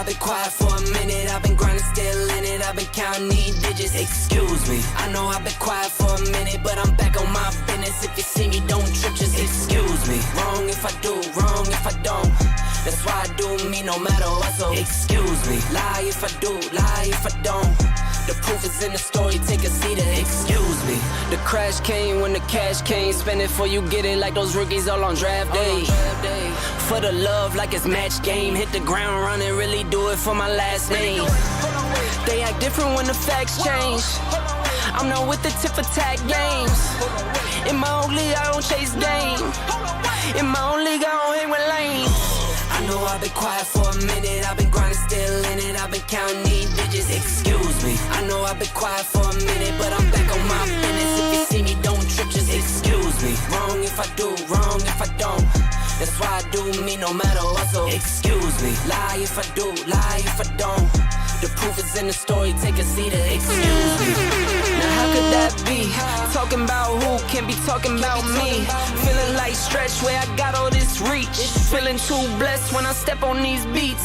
I've been quiet for a minute, I've been grinding, still in it, I've been counting these digits. Excuse me, I know I've been quiet for a minute, but I'm back on my business. If you see me, don't trip, just excuse me. Wrong if I do, wrong if I don't. That's why I do me no matter what, so excuse me. Lie if I do, lie if I don't. The proof is in the story, take a seat and excuse me. The crash came when the cash came. Spend it for you get it like those rookies all on draft day. For the love like it's match game. Hit the ground running, really do it for my last name. They act different when the facts change. I'm not with the tip for tag games. In my own league, I don't chase game. In my own league, I don't hang with lanes. I know I've been quiet for a minute, I've been grinding, still in it, I've been counting these digits. Excuse me, I know I've been quiet for a minute, but I'm back on my business. If you see me, don't trip, just excuse me. Wrong if I do, wrong if I don't. That's why I do me no matter what, so excuse me. Lie if I do, lie if I don't. The proof is in the story, take a seat and excuse me. Now how could that be? Talking about who can be talking about me. Feeling like Stretch where I got all this reach. Feeling too blessed when I step on these beats.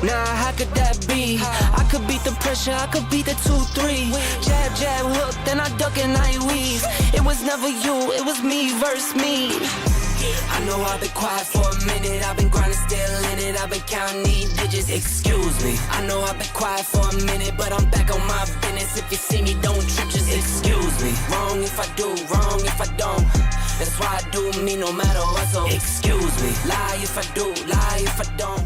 Now how could that be? I could beat the pressure, I could beat the 2-3. Jab, jab, hook, then I duck and I weave. It was never you, it was me versus me. I know I've been quiet for a minute, I've been grinding, still in it, I've been counting these digits. Excuse me, I know I've been quiet for a minute, but I'm back on my business. If you see me, don't trip, just excuse me. Wrong if I do, wrong if I don't. That's why I do me no matter what, so excuse me. Lie if I do, lie if I don't.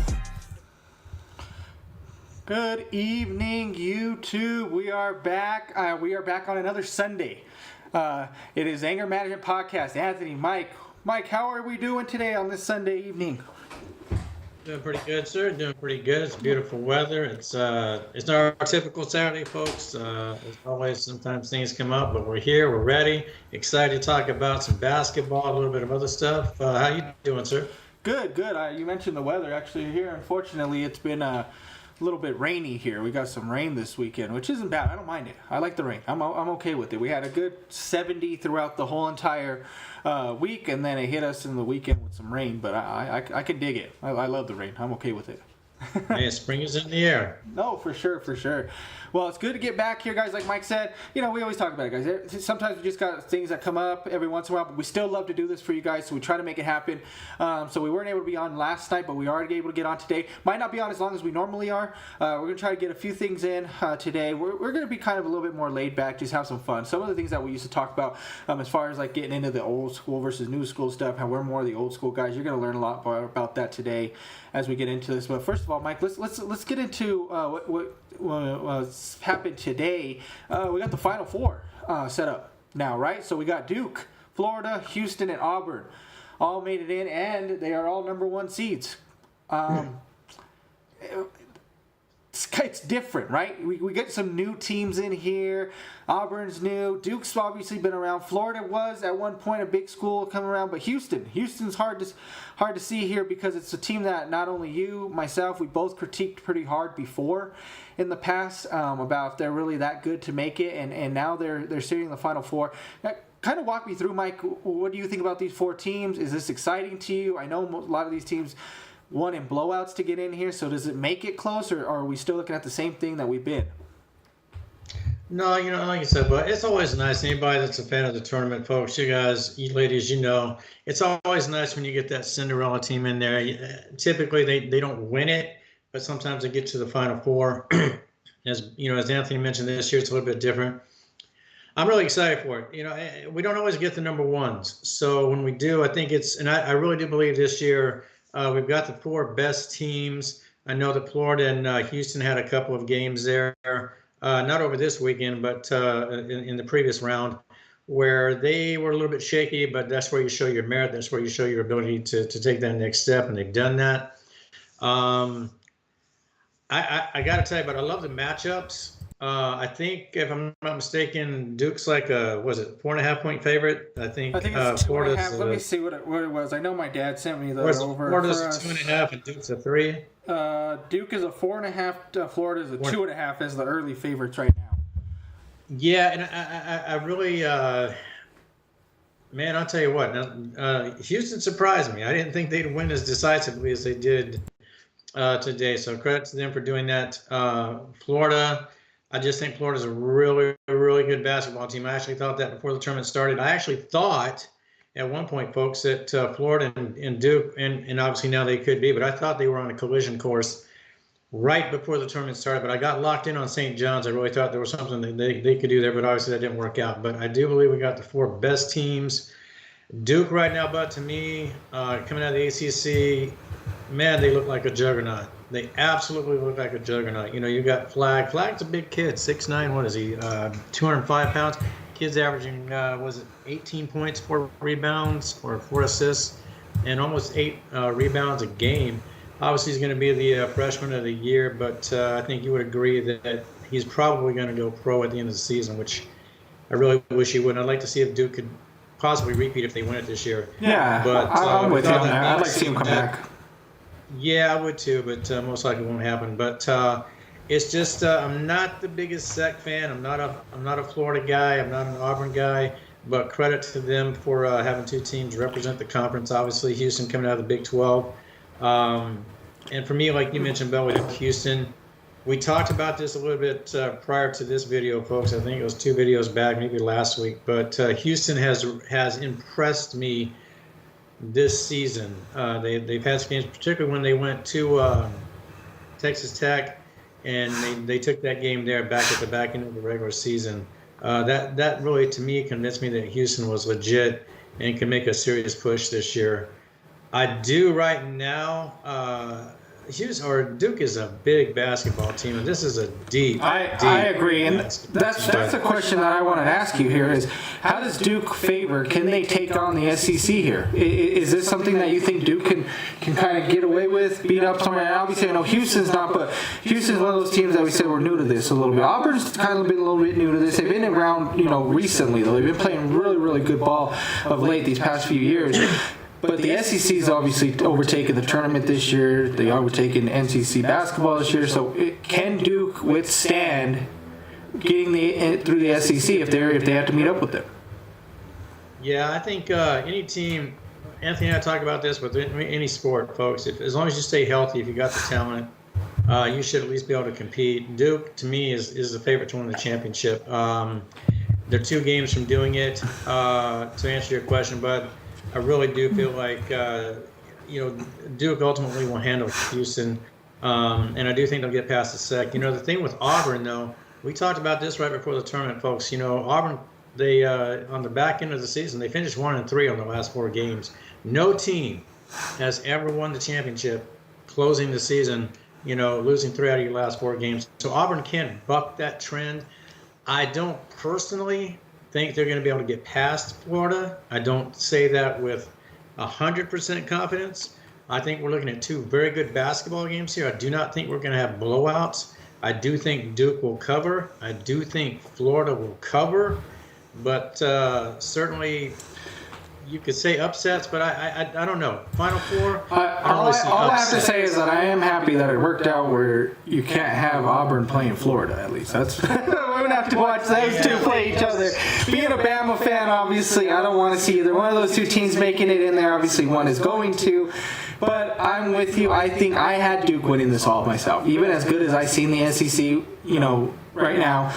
Good evening, YouTube. We are back. We are back on another Sunday. It is Anger Management Podcast. Anthony, Mike, how are we doing today on this Sunday evening? Doing pretty good, sir. Doing pretty good. It's beautiful weather. It's not our typical Saturday, folks. As always, sometimes things come up, but we're here. We're ready. Excited to talk about some basketball, a little bit of other stuff. How you doing, sir? Good. You mentioned the weather. Actually, here, unfortunately, it's been a little bit rainy here. We got some rain this weekend, which isn't bad. I don't mind it. I like the rain. I'm okay with it. We had a good 70 throughout the whole entire week, and then it hit us in the weekend with some rain, but I can dig it. I love the rain. I'm okay with it. Hey, spring is in the air. No, for sure. Well, it's good to get back here, guys. Like Mike said, we always talk about it, guys. Sometimes we just got things that come up every once in a while, but we still love to do this for you guys, so we try to make it happen. So we weren't able to be on last night, but we are able to get on today. Might not be on as long as we normally are. We're going to try to get a few things in today. We're going to be kind of a little bit more laid back, just have some fun. Some of the things that we used to talk about as far as like getting into the old school versus new school stuff, how we're more of the old school guys. You're going to learn a lot more about that today as we get into this. But first of all, Mike, let's get into what's happened today. We got the Final Four set up now, right? So we got Duke, Florida, Houston, and Auburn all made it in, and they are all number one seeds. It's different, right? We get some new teams in here. Auburn's new. Duke's obviously been around. Florida was at one point a big school coming around, but Houston's hard to see here because it's a team that not only you, myself, we both critiqued pretty hard before in the past about if they're really that good to make it, and now they're sitting in the Final Four. Kind of walk me through, Mike. What do you think about these four teams? Is this exciting to you? I know a lot of these teams won in blowouts to get in here, so does it make it close, or are we still looking at the same thing that we've been? No, like you said, but it's always nice. Anybody that's a fan of the tournament, folks, you guys, you ladies, it's always nice when you get that Cinderella team in there. Typically, they don't win it, but sometimes they get to the Final Four. As Anthony mentioned, this year it's a little bit different. I'm really excited for it. We don't always get the number ones, so when we do, I think and I really do believe this year. We've got the four best teams. I know that Florida and Houston had a couple of games there, not over this weekend, but in the previous round, where they were a little bit shaky, but that's where you show your merit. That's where you show your ability to take that next step, and they've done that. I got to tell you, but I love the matchups. I think, if I'm not mistaken, Duke's like a 4.5 point favorite. I think it's Florida's 2.5. Let me see what it was. I know my dad sent me Florida's over. Florida's 2.5 and Duke's a 3. Duke is a 4.5. Florida is a 2.5 as the early favorites right now. Yeah, and I really, man, I'll tell you what. Now, Houston surprised me. I didn't think they'd win as decisively as they did today. So credit to them for doing that. Florida, I just think Florida's a really, really good basketball team. I actually thought that before the tournament started. I actually thought at one point, folks, that Florida and Duke, and obviously now they could be, but I thought they were on a collision course right before the tournament started. But I got locked in on St. John's. I really thought there was something that they could do there, but obviously that didn't work out. But I do believe we got the 4 best teams. Duke right now, but to me, coming out of the ACC, man, they look like a juggernaut. They absolutely look like a juggernaut. You know, you got Flag. Flag's a big kid, 6'9". What is he? 205 pounds. Kid's averaging, was it 18 points, 4 rebounds, or 4 assists, and almost 8 rebounds a game. Obviously, he's going to be the freshman of the year, but I think you would agree that he's probably going to go pro at the end of the season, which I really wish he would. I'd like to see if Duke could possibly repeat if they win it this year. Yeah, but I'm with you on that. I'd like to see him come back. Yeah, I would too, but most likely won't happen. But it's just I'm not the biggest SEC fan. I'm not a Florida guy. I'm not an Auburn guy. But credit to them for having 2 teams represent the conference. Obviously, Houston coming out of the Big 12. And for me, like you mentioned, Bill, with Houston, we talked about this a little bit prior to this video, folks. I think it was 2 videos back, maybe last week. But Houston has impressed me this season. They've had some games, particularly when they went to Texas Tech, and they took that game there back at the back end of the regular season. That really, to me, convinced me that Houston was legit and can make a serious push this year. I do right now. Duke is a big basketball team, and this is a deep. I agree, and that's the question that I want to ask you here is, how does Duke favor? Can they take on the SEC here? Is this something that you think Duke can kind of get away with, beat up somewhere? Obviously, I know Houston's not, but Houston's one of those teams that we said were new to this a little bit. Auburn's kind of been a little bit new to this. They've been around, recently though. They've been playing really, really good ball of late these past few years. But the SEC's obviously overtaken the tournament this year. They overtaken NCC basketball this year. So can Duke withstand getting through the SEC if they have to meet up with them? Yeah, I think any team. Anthony and I talk about this with any sport, folks. As long as you stay healthy, if you got the talent, you should at least be able to compete. Duke, to me, is the favorite to win the championship. They're 2 games from doing it. To answer your question, Bud, I really do feel like Duke ultimately will handle Houston, and I do think they'll get past the SEC. The thing with Auburn, though, we talked about this right before the tournament, folks. Auburn, they on the back end of the season, they finished 1-3 on the last 4 games. No team has ever won the championship closing the season, losing 3 out of your last 4 games. So Auburn can't buck that trend. I don't personally think they're going to be able to get past Florida. I don't say that with 100% confidence. I think we're looking at 2 very good basketball games here. I do not think we're going to have blowouts. I do think Duke will cover. I do think Florida will cover. But certainly you could say upsets, but I don't know. Final 4, all I have to say is that I am happy that it worked out where you can't have Auburn playing Florida, at least. That's we're going to have to watch those 2 play each other. Being a Bama fan, obviously, I don't want to see either one of those 2 teams making it in there. Obviously, one is going to. But I'm with you. I think I had Duke winning this all myself. Even as good as I seen the SEC, right now.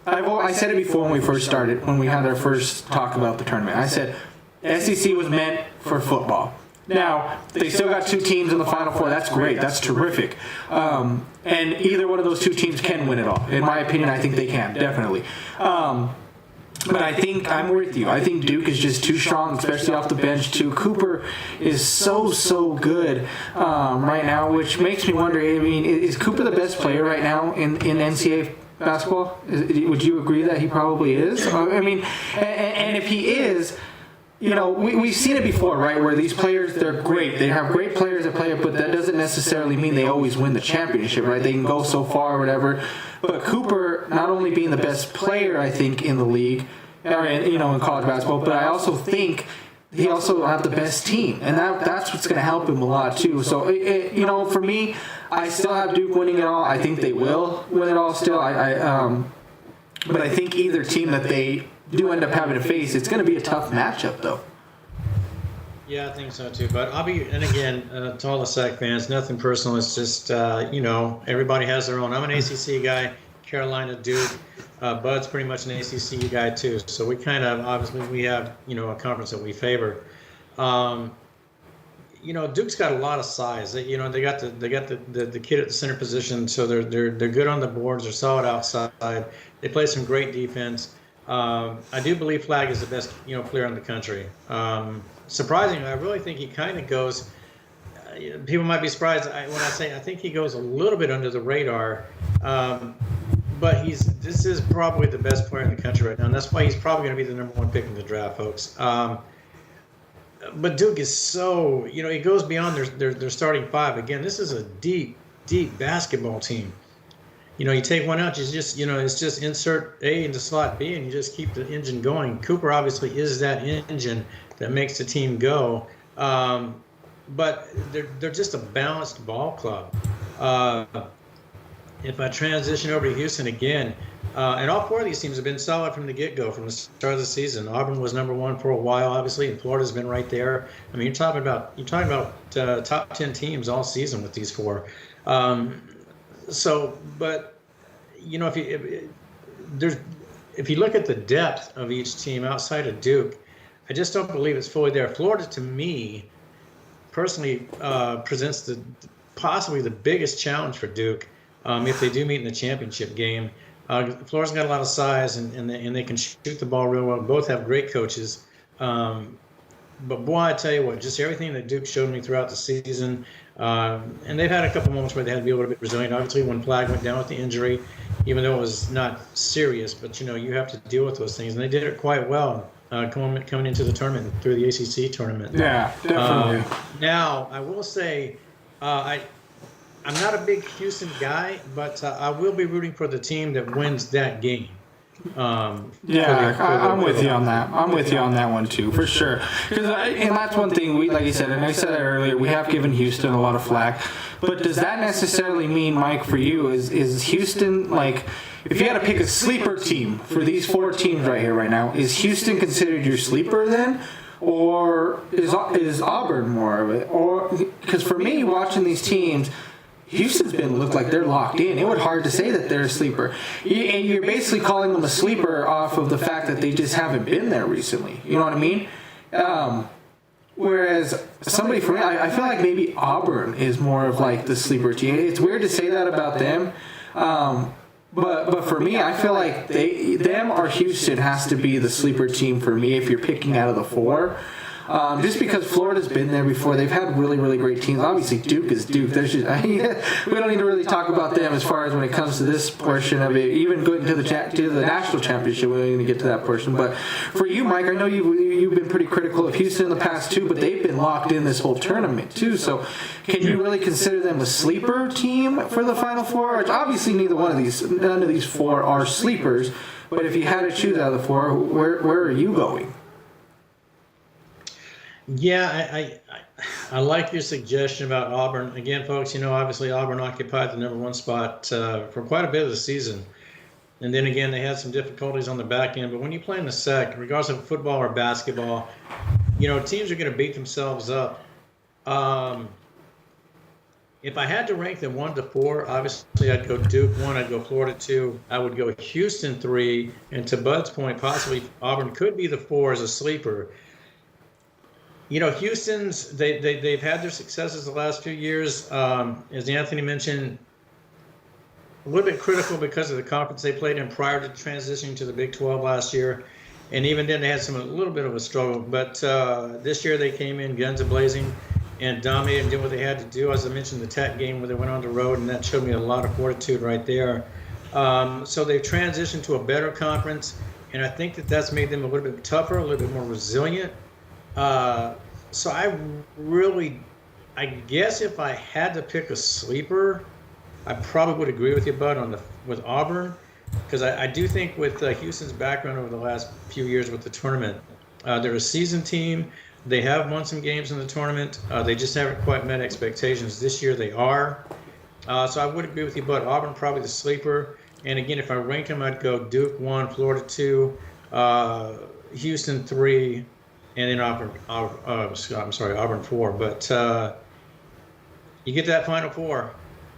I said it before when we first started, when we had our first talk about the tournament. I said SEC was meant for football. Now, they still got 2 teams in the Final Four. That's great. That's terrific. And either one of those 2 teams can win it all. In my opinion, I think they can, definitely. But I think I'm with you. I think Duke is just too strong, especially off the bench, too. Cooper is so good right now, which makes me wonder, is Cooper the best player right now in NCAA basketball? Would you agree that he probably is? And if he is, we've seen it before, right? Where these players, they're great. They have great players that play it, but that doesn't necessarily mean they always win the championship, right? They can go so far or whatever. But Cooper, not only being the best player, I think, in the league, or in college basketball, but I also think he also have the best team, and that's what's going to help him a lot too. So, for me, I still have Duke winning it all. I think they will win it all still. But I think either team that they do end up having to face, it's going to be a tough matchup, though. Yeah, I think so too. But and again, to all the SEC fans, nothing personal. It's just, everybody has their own. I'm an ACC guy, Carolina, Duke. Bud's pretty much an ACC guy too. So we kind of, obviously, we have, a conference that we favor. Duke's got a lot of size. They got the kid at the center position, so they're good on the boards. They're solid outside. They play some great defense. I do believe Flagg is the best player in the country. Surprisingly, I really think he kind of goes. People might be surprised when I say I think he goes a little bit under the radar, but this is probably the best player in the country right now, and that's why he's probably going to be the number 1 pick in the draft, folks. But Duke is so, it goes beyond their starting 5. Again, this is a deep basketball team. You take one out, it's just insert A into slot B, and you just keep the engine going. Cooper obviously is that engine that makes the team go. But they're just a balanced ball club. If I transition over to Houston again, and all 4 of these teams have been solid from the get-go, from the start of the season. Auburn was number 1 for a while, obviously, and Florida's been right there. I mean, you're talking about top 10 teams all season with these 4. But if you look at the depth of each team outside of Duke, I just don't believe it's fully there. Florida, to me, personally, presents possibly the biggest challenge for Duke if they do meet in the championship game. Florida's got a lot of size, and they can shoot the ball real well. Both have great coaches. But boy, I tell you what, just everything that Duke showed me throughout the season, and they've had a couple moments where they had to be a little bit resilient. Obviously, when Flagg went down with the injury, even though it was not serious, but you have to deal with those things, and they did it quite well coming into the tournament through the ACC tournament. Yeah, definitely. Now, I will say, I'm not a big Houston guy, but I will be rooting for the team that wins that game. I'm with you on that. I'm with you on that one too, for sure. And that's one thing like you said, and I said it earlier, we have given Houston a lot of flack. But does that necessarily mean, Mike, for you, is Houston, like, if you had to pick a sleeper team for these 4 teams right here, right now, is Houston considered your sleeper then? Or is Auburn more of it? Or because for me, watching these teams, Houston's looked like they're locked in. It would be hard to say that they're a sleeper. And you're basically calling them a sleeper off of the fact that they just haven't been there recently. You know what I mean? Whereas somebody for me, I feel like maybe Auburn is more of like the sleeper team. It's weird to say that about them. But for me, I feel like them or Houston has to be the sleeper team for me if you're picking out of the 4. Just because Florida's been there before, they've had really, really great teams. Obviously, Duke is Duke. There's just, we don't need to really talk about them as far as when it comes to this portion of it. Even going to the national championship, we don't need to get to that portion. But for you, Mike, I know you've been pretty critical of Houston in the past too, but they've been locked in this whole tournament too. So, can you really consider them a sleeper team for the Final Four? Which obviously none of these 4 are sleepers. But if you had to choose out of the 4, where are you going? Yeah, I like your suggestion about Auburn. Again, folks, obviously Auburn occupied the number 1 spot for quite a bit of the season. And then again, they had some difficulties on the back end. But when you play in the SEC, regardless of football or basketball, teams are going to beat themselves up. If I had to rank them 1 to 4, obviously I'd go Duke 1, I'd go Florida 2, I would go Houston 3, and to Bud's point, possibly Auburn could be the 4 as a sleeper. Houston's, they've had their successes the last few years. As Anthony mentioned, a little bit critical because of the conference they played in prior to transitioning to the Big 12 last year. And even then they had a little bit of a struggle. But this year they came in guns a-blazing and dominated and did what they had to do. As I mentioned, the Tech game where they went on the road, and that showed me a lot of fortitude right there. So they've transitioned to a better conference, and I think that's made them a little bit tougher, a little bit more resilient. So I guess if I had to pick a sleeper, I probably would agree with you, Bud, with Auburn, because I do think with Houston's background over the last few years with the tournament, they're a seasoned team. They have won some games in the tournament. They just haven't quite met expectations. This year they are. So I would agree with you, Bud. Auburn probably the sleeper. And again, if I ranked them, I'd go Duke 1, Florida 2, Houston 3, and then Auburn 4. But you get that Final Four,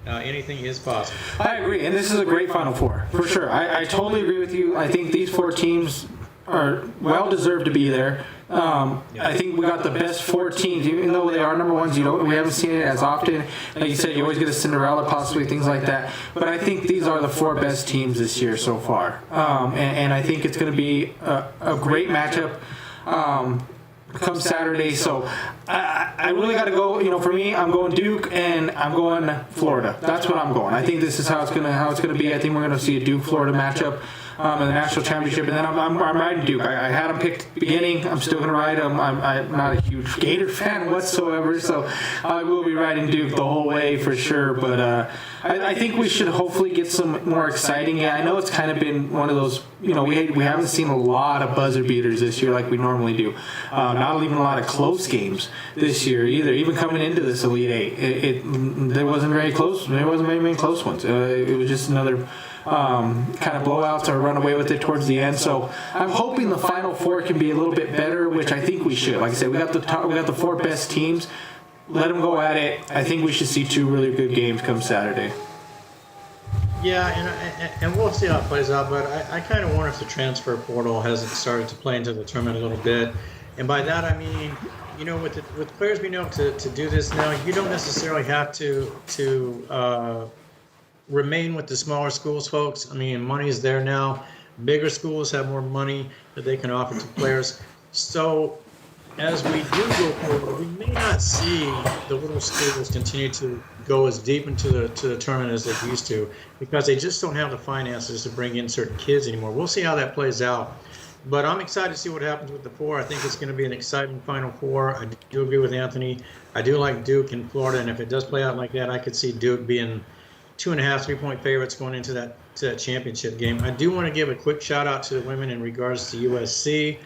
anything is possible. I agree, and this is a great Final Four for sure. I totally agree with you. I think these 4 teams are well deserved to be there. I think we got the best 4 teams, even though they are number ones. We haven't seen it as often. Like you said, you always get a Cinderella, possibly things like that. But I think these are the 4 best teams this year so far, and I think it's going to be a great matchup. Come Saturday, so I really got to go. For me, I'm going Duke and I'm going Florida. That's what I'm going. I think this is how it's gonna be. I think we're gonna see a Duke-Florida matchup in the national championship, and then I'm riding Duke. I had them picked beginning. I'm still gonna ride them. I'm not a huge Gator fan whatsoever, so I will be riding Duke the whole way for sure. But I think we should hopefully get some more exciting. Yeah, I know it's kind of been one of those. We haven't seen a lot of buzzer beaters this year like we normally do. Not even a lot of close games this year either. Even coming into this Elite Eight, there wasn't very close. There wasn't very many close ones. It was just another kind of blowouts or run away with it towards the end. So I'm hoping the Final Four can be a little bit better, which I think we should. Like I said, we got the 4 best teams. Let them go at it. I think we should see 2 really good games come Saturday. Yeah, and we'll see how it plays out, but I kind of wonder if the transfer portal hasn't started to play into the tournament a little bit. And by that I mean, with players being able to do this now, you don't necessarily have to remain with the smaller schools, folks. I mean, money is there now. Bigger schools have more money that they can offer to players. So as we do go forward, we may not see the little schools continue to go as deep into the tournament as they used to, because they just don't have the finances to bring in certain kids anymore. We'll see how that plays out. But I'm excited to see what happens with the 4. I think it's going to be an exciting Final Four. I do agree with Anthony. I do like Duke in Florida, and if it does play out like that, I could see Duke being 2.5, 3-point favorites going into that championship game. I do want to give a quick shout out to the women in regards to USC.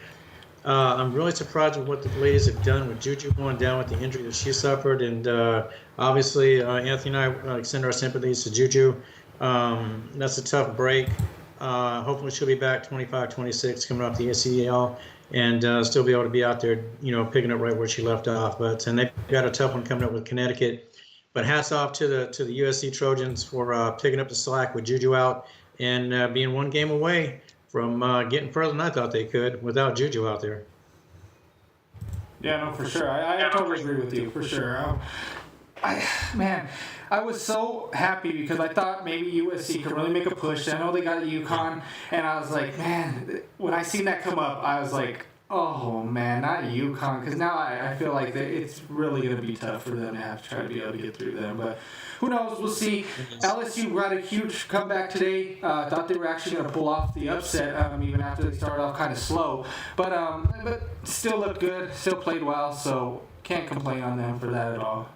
I'm really surprised with what the ladies have done with Juju going down with the injury that she suffered. And obviously, Anthony and I extend our sympathies to Juju. That's a tough break. Hopefully she'll be back 25-26 coming off the ACL and still be able to be out there, picking up right where she left off. And they've got a tough one coming up with Connecticut. But hats off to the USC Trojans for picking up the slack with Juju out and being 1 game away from getting further than I thought they could without Juju out there. Yeah, no, for sure. I totally agree with you, for sure. I was so happy because I thought maybe USC could really make a push. I know they got UConn, and I was like, man, when I seen that come up, I was like, oh, man, not UConn, because now I feel like it's really going to be tough for them to have to try to be able to get through them. But who knows? We'll see. LSU got a huge comeback today. Thought they were actually going to pull off the upset, even after they started off kind of slow. But still looked good, still played well, so can't complain on them for that at all.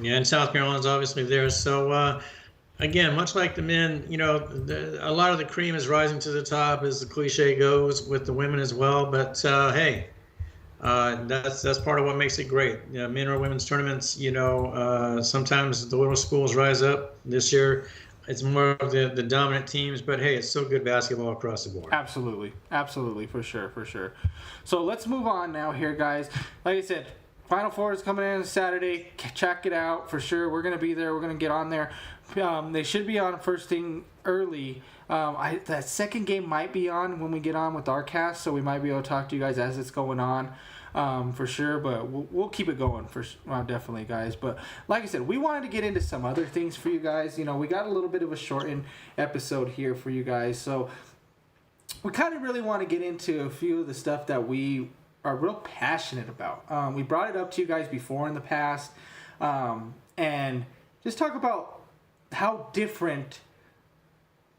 Yeah, and South Carolina's obviously there. So, again, much like the men, a lot of the cream is rising to the top, as the cliche goes, with the women as well. But, hey, that's part of what makes it great. Men or women's tournaments, sometimes the little schools rise up. This year, it's more of the dominant teams. But, hey, it's still good basketball across the board. Absolutely, for sure. So let's move on now here, guys. Like I said, Final Four is coming in Saturday. Check it out for sure. We're going to be there. We're going to get on there. They should be on first thing early. That second game might be on when we get on with our cast, so we might be able to talk to you guys as it's going on for sure. But we'll keep it going definitely, guys. But like I said, we wanted to get into some other things for you guys. We got a little bit of a shortened episode here for you guys. So we kind of really want to get into a few of the stuff that we are real passionate about. We brought it up to you guys before in the past, and just talk about how different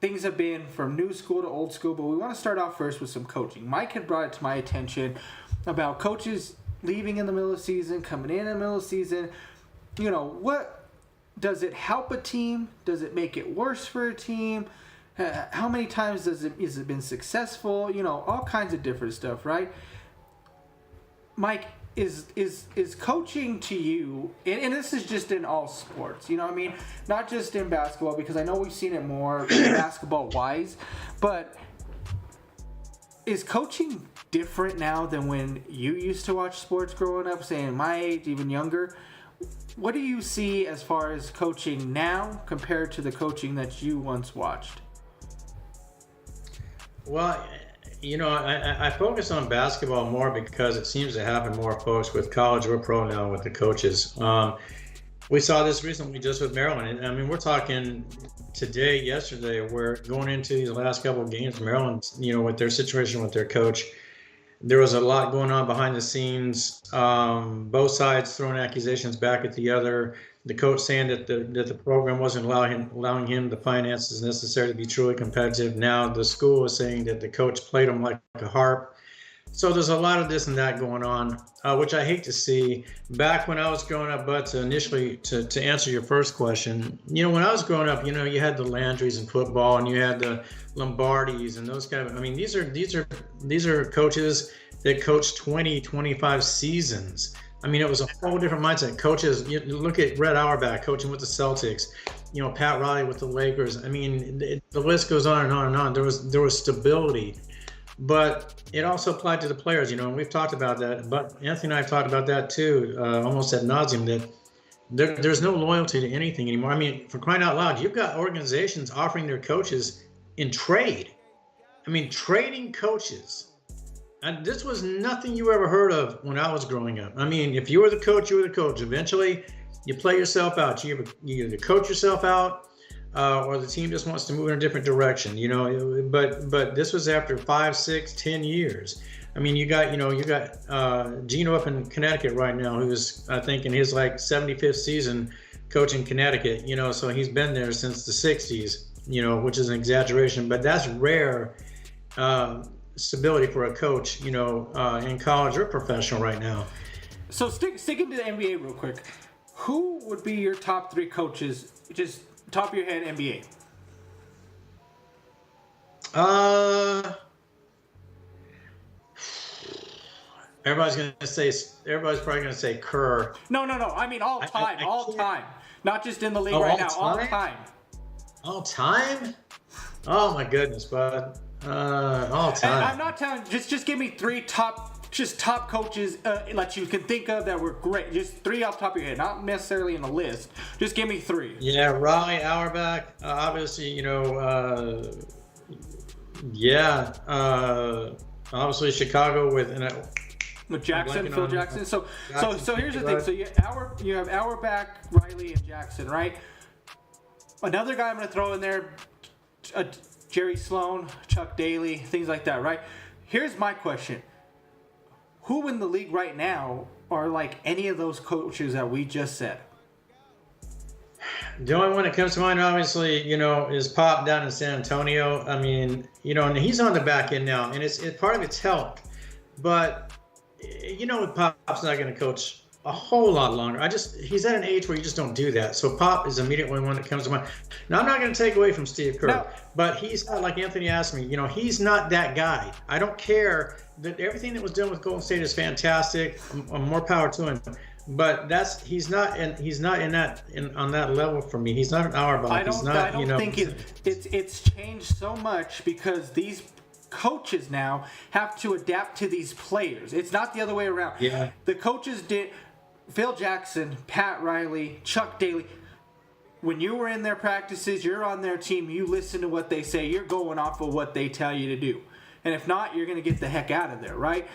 things have been from new school to old school. But we want to start off first with some coaching. Mike had brought it to my attention about coaches leaving in the middle of the season, coming in the middle of the season. What does it help a team? Does it make it worse for a team? How many times has it been successful? All kinds of different stuff, right? Mike, is coaching to you, and this is just in all sports, not just in basketball, because I know we've seen it more basketball-wise, but is coaching different now than when you used to watch sports growing up, say in my age, even younger? What do you see as far as coaching now compared to the coaching that you once watched? Well, I focus on basketball more because it seems to happen more, folks, with college or pro now with the coaches. We saw this recently just with Maryland. I mean, we're talking today, yesterday, we're going into these last couple of games. Maryland, with their situation with their coach, there was a lot going on behind the scenes. Both sides throwing accusations back at the other. The coach saying that the program wasn't allowing him the finances necessary to be truly competitive. Now the school is saying that the coach played him like a harp. So there's a lot of this and that going on, which I hate to see. Back when I was growing up, but to answer your first question, when I was growing up, you had the Landrys in football and you had the Lombardis and those kind of. I mean, these are coaches that coached 20, 25 seasons. I mean, it was a whole different mindset. Coaches, you look at Red Auerbach coaching with the Celtics, Pat Riley with the Lakers. I mean, the list goes on and on and on. There was stability. But it also applied to the players, and we've talked about that. But Anthony and I have talked about that too, almost ad nauseum, that there's no loyalty to anything anymore. I mean, for crying out loud, you've got organizations offering their coaches in trade. I mean, trading coaches. And this was nothing you ever heard of when I was growing up. I mean, if you were the coach, you were the coach. Eventually, you play yourself out. You either coach yourself out, or the team just wants to move in a different direction, but this was after 5, 6, 10 years. I mean, you got Gino up in Connecticut right now, who's, I think, in his 75th season coaching Connecticut, so he's been there since the 60s, which is an exaggeration, but that's rare stability for a coach, in college or professional right now. So sticking to the NBA real quick, who would be your top 3 coaches, just top of your head, NBA? Everybody's probably gonna say Kerr. No. I mean all time, all time, not just in the league right now. All time. All time? Oh my goodness, bud. All time. And I'm not telling. Just give me 3 top coaches that you can think of that were great. Just 3 off the top of your head, not necessarily in a list. Just give me 3. Yeah, Riley, Auerbach, obviously, obviously Chicago with Jackson, Phil Jackson. So here's the thing. So you have Auerbach, Riley, and Jackson, right? Another guy I'm going to throw in there, Jerry Sloan, Chuck Daly, things like that, right? Here's my question. Who in the league right now are like any of those coaches that we just said? The only one that comes to mind, obviously, is Pop down in San Antonio. I mean, and he's on the back end now, and it's part of it's help. But, Pop's not going to coach a whole lot longer. He's at an age where you just don't do that. So Pop is immediately one that comes to mind. Now, I'm not going to take away from Steve Kerr, but he's not, like Anthony asked me, he's not that guy. I don't care that everything that was done with Golden State is fantastic. More power to him. But he's not on that level for me. He's not an Auerbach. I don't think it's changed so much because these coaches now have to adapt to these players. It's not the other way around. Yeah. The coaches did. Phil Jackson, Pat Riley, Chuck Daly. When you were in their practices, you're on their team. You listen to what they say. You're going off of what they tell you to do. And if not, you're going to get the heck out of there, right?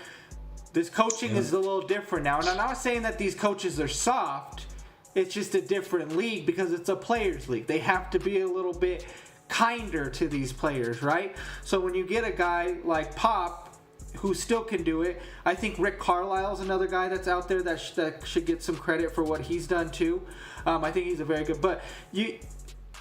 This coaching is a little different now. And I'm not saying that these coaches are soft. It's just a different league because it's a players' league. They have to be a little bit kinder to these players, right? So when you get a guy like Pop who still can do it, I think Rick Carlisle's another guy that's out there that should get some credit for what he's done too. I think he's a very good. But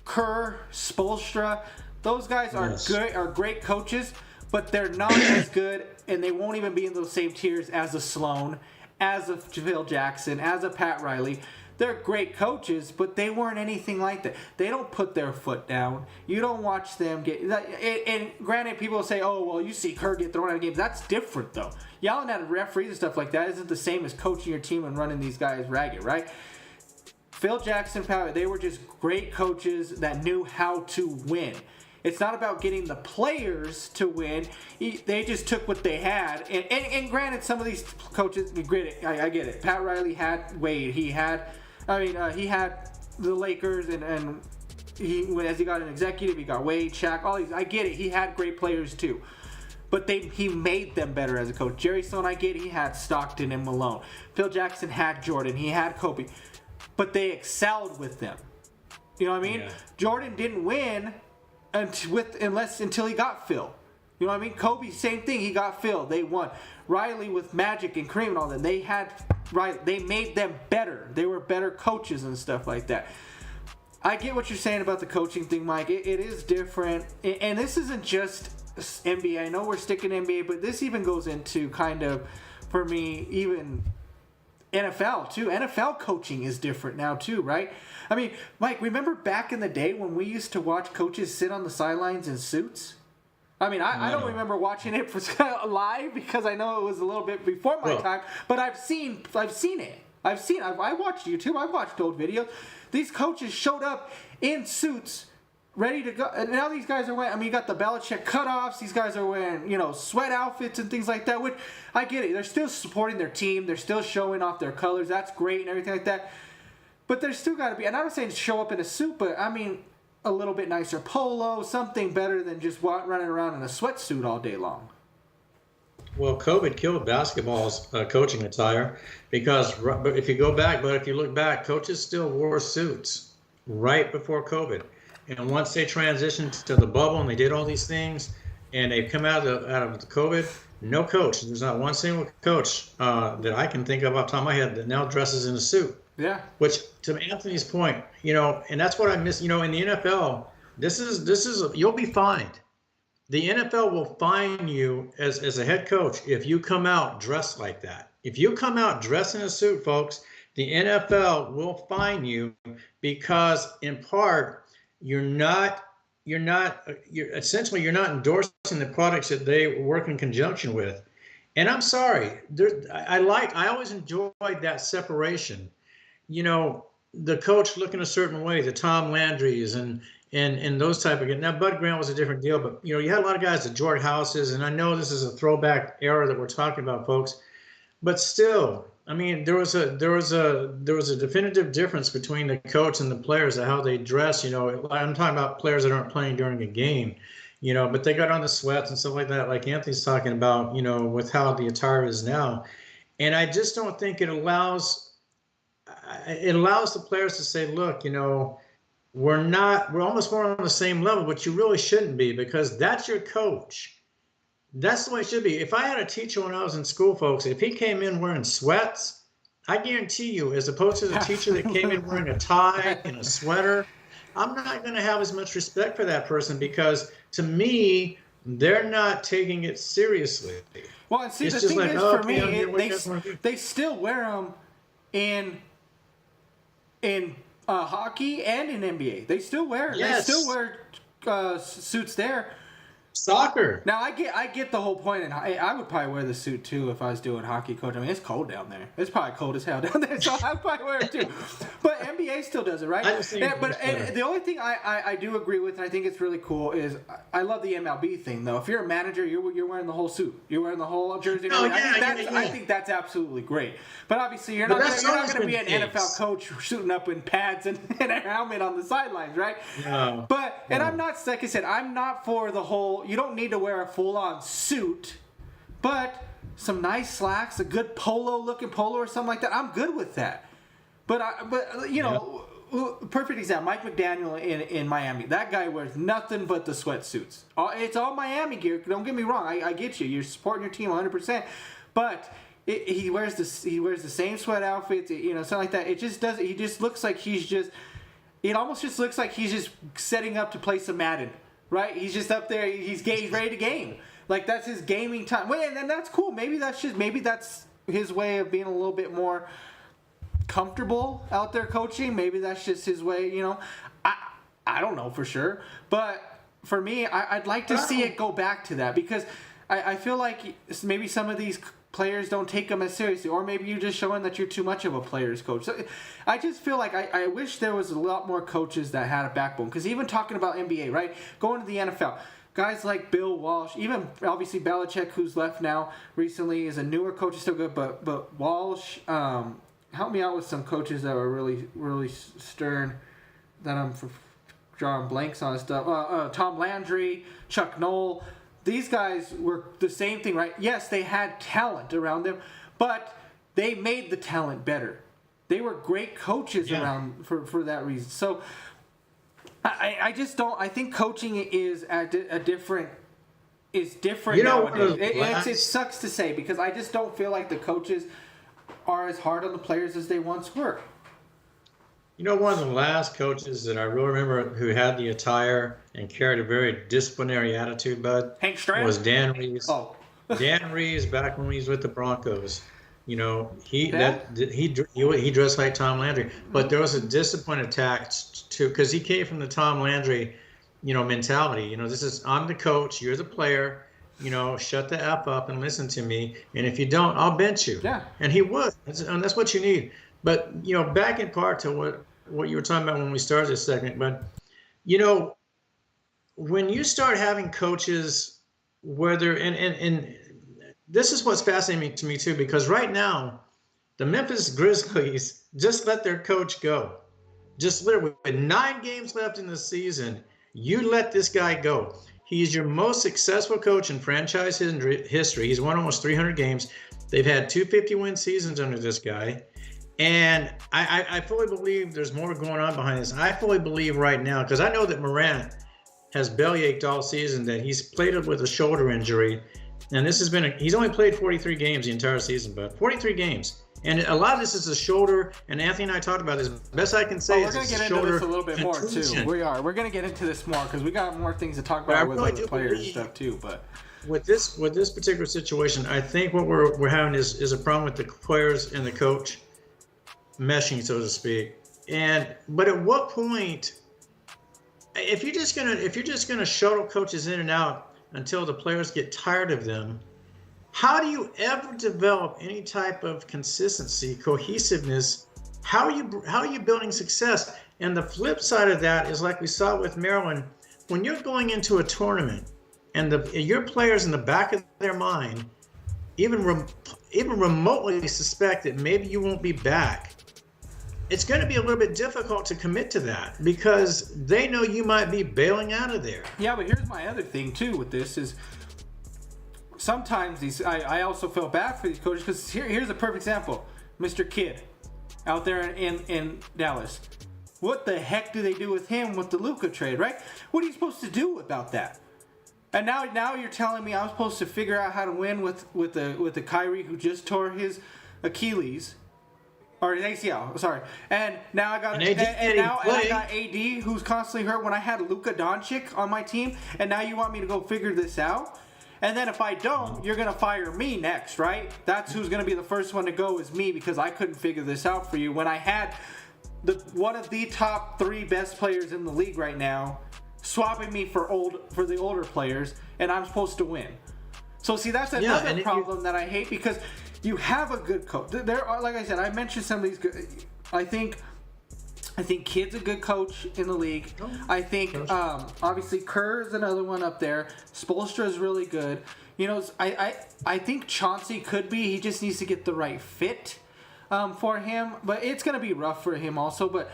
Kerr, Spoelstra, those guys are great coaches. But they're not as good, and they won't even be in those same tiers as a Sloan, as a Phil Jackson, as a Pat Riley. They're great coaches, but they weren't anything like that. They don't put their foot down. You don't watch them get... And granted, people will say, oh, well, you see Kerr get thrown out of games. That's different, though. Yelling at referees and stuff like that isn't the same as coaching your team and running these guys ragged, right? Phil Jackson, Pat, they were just great coaches that knew how to win. It's not about getting the players to win. They just took what they had. And granted, some of these coaches, I get it. Pat Riley had Wade. He had the Lakers, and as he got an executive, he got Wade, Shaq, all these. I get it. He had great players too. But he made them better as a coach. Jerry Sloan, I get it. He had Stockton and Malone. Phil Jackson had Jordan. He had Kobe. But they excelled with them. You know what I mean? Yeah. Jordan didn't win until he got Phil. You know what I mean? Kobe, same thing. He got Phil. They won. Riley with Magic and Kareem and all that. They made them better. They were better coaches and stuff like that. I get what you're saying about the coaching thing, Mike. It is different. And this isn't just NBA. I know we're sticking NBA, but this even goes into kind of, for me, even NFL too. NFL coaching is different now too, right? I mean, Mike, remember back in the day when we used to watch coaches sit on the sidelines in suits? I mean, I don't remember watching it live because I know it was a little bit before my time, but I've seen it. I watched YouTube. I've watched old videos. These coaches showed up in suits, ready to go. And now these guys are wearing, I mean, you got the Belichick cutoffs. These guys are wearing, sweat outfits and things like that, which I get it. They're still supporting their team. They're still showing off their colors. That's great and everything like that. But there's still got to be, and I'm not saying show up in a suit, but I mean a little bit nicer polo, something better than just running around in a sweatsuit all day long. Well, COVID killed basketball's coaching attire because if you look back, coaches still wore suits right before COVID. And once they transitioned to the bubble and they did all these things and they've come out of the COVID, no coach. There's not one single coach that I can think of off the top of my head that now dresses in a suit. Yeah. Which, to Anthony's point, and that's what I miss. In the NFL, this is you'll be fined. The NFL will fine you as a head coach if you come out dressed like that. If you come out dressed in a suit, folks, the NFL will fine you because, in part, you're not endorsing the products that they work in conjunction with. And I'm sorry, I always enjoyed that separation. The coach looking a certain way, the Tom Landrys and those type of guys. Now, Bud Grant was a different deal, but you had a lot of guys, the George Houses, and I know this is a throwback era that we're talking about, folks, but still, I mean, there was a definitive difference between the coach and the players and how they dress. I'm talking about players that aren't playing during a game, but they got on the sweats and stuff like that, like Anthony's talking about, with how the attire is now, and I just don't think it allows the players to say, look, we're almost more on the same level, but you really shouldn't be because that's your coach. That's the way it should be. If I had a teacher when I was in school, folks, if he came in wearing sweats, I guarantee you, as opposed to the teacher that came in wearing a tie and a sweater, I'm not going to have as much respect for that person because to me, they're not taking it seriously. Well, and see, the thing is, for me, they still wear them in hockey and in NBA. They still wear suits there. Soccer. Now I get the whole point, and I would probably wear the suit too if I was doing hockey coach. I mean, it's cold down there. It's probably cold as hell down there, so I'd probably wear it too. But NBA still does it, right? And the only thing I do agree with, and I think it's really cool, is I love the MLB thing though. If you're a manager, you're wearing the whole suit. You're wearing the whole jersey. I think that's absolutely great. But obviously, you're not going to be an NFL coach shooting up in pads and a helmet on the sidelines, right? No. I'm not, like I said, I'm not for the whole. You don't need to wear a full-on suit, but some nice slacks, a good looking polo or something like that. I'm good with that. But perfect example, Mike McDaniel in Miami. That guy wears nothing but the sweatsuits. It's all Miami gear. Don't get me wrong. I get you. You're supporting your team 100%. But he wears the same sweat outfits. Something like that. It just doesn't. He just looks like he's just. It almost just looks like he's just setting up to play some Madden. Right? He's just up there. He's ready to game. Like, that's his gaming time. Wait, and that's cool. Maybe that's his way of being a little bit more comfortable out there coaching. Maybe that's just his way, I don't know for sure. But for me, I'd like to see it go back to that because I feel like maybe some of these players don't take them as seriously, or maybe you're just showing that you're too much of a player's coach. So I just feel like I wish there was a lot more coaches that had a backbone. Because even talking about NBA, right, going to the NFL, guys like Bill Walsh, even obviously Belichick, who's left now recently, is a newer coach, is still good, but Walsh, help me out with some coaches that are really, really stern that I'm drawing blanks on stuff. Tom Landry, Chuck Noll. These guys were the same thing, right? Yes, they had talent around them, but they made the talent better. They were great coaches around for that reason. So I just don't. I think coaching is different. You know, nowadays. It sucks to say because I just don't feel like the coaches are as hard on the players as they once were. You know, one of the last coaches that I really remember who had the attire and carried a very disciplinary attitude, Bud, Hank Stram? was Dan Reeves. Oh. Dan Reeves, back when he was with the Broncos, you know, he dressed like Tom Landry, but there was a discipline attached to, because he came from the Tom Landry, you know, mentality. You know, I'm the coach, you're the player. You know, shut the F up and listen to me. And if you don't, I'll bench you. Yeah. And he would. And that's what you need. But, you know, back in part to what you were talking about when we started this segment, but, you know, when you start having coaches, whether, and this is what's fascinating to me too, because right now, the Memphis Grizzlies just let their coach go. Just literally, with 9 games left in the season, you let this guy go. He's your most successful coach in franchise history. He's won almost 300 games. They've had 250-win seasons under this guy. And I fully believe there's more going on behind this. I fully believe right now, because I know that Morant has bellyached all season, that he's played with a shoulder injury. And this has been, he's only played 43 games the entire season, but 43 games. And a lot of this is a shoulder, and Anthony and I talked about this. Best I can say is we're going to get into this a little bit more, too. We're going to get into this more, because we got more things to talk about with other players and stuff, too. But with this particular situation, I think what we're having is a problem with the players and the coach meshing, so to speak. But at what point, if you're just gonna shuttle coaches in and out until the players get tired of them, how do you ever develop any type of consistency, cohesiveness? How are you building success? And the flip side of that is, like we saw with Maryland, when you're going into a tournament and your players in the back of their mind even remotely suspect that maybe you won't be back, it's going to be a little bit difficult to commit to that because they know you might be bailing out of there. Yeah, but here's my other thing too with this is sometimes I also feel bad for these coaches because here's a perfect example. Mr. Kidd out there in Dallas. What the heck do they do with him with the Luka trade, right? What are you supposed to do about that? And now you're telling me I'm supposed to figure out how to win with the Kyrie who just tore his Achilles. Or an ACL, sorry. And now I got I got AD who's constantly hurt when I had Luka Doncic on my team, and now you want me to go figure this out? And then if I don't, you're gonna fire me next, right? That's who's gonna be the first one to go is me because I couldn't figure this out for you when I had one of the top 3 best players in the league right now swapping me for the older players, and I'm supposed to win. So see, that's another problem that I hate because you have a good coach. There are, like I said, I mentioned some of these good. I think Kidd's a good coach in the league. I think obviously Kerr is another one up there. Spoelstra is really good. You know, I think Chauncey could be. He just needs to get the right fit for him. But it's gonna be rough for him also. But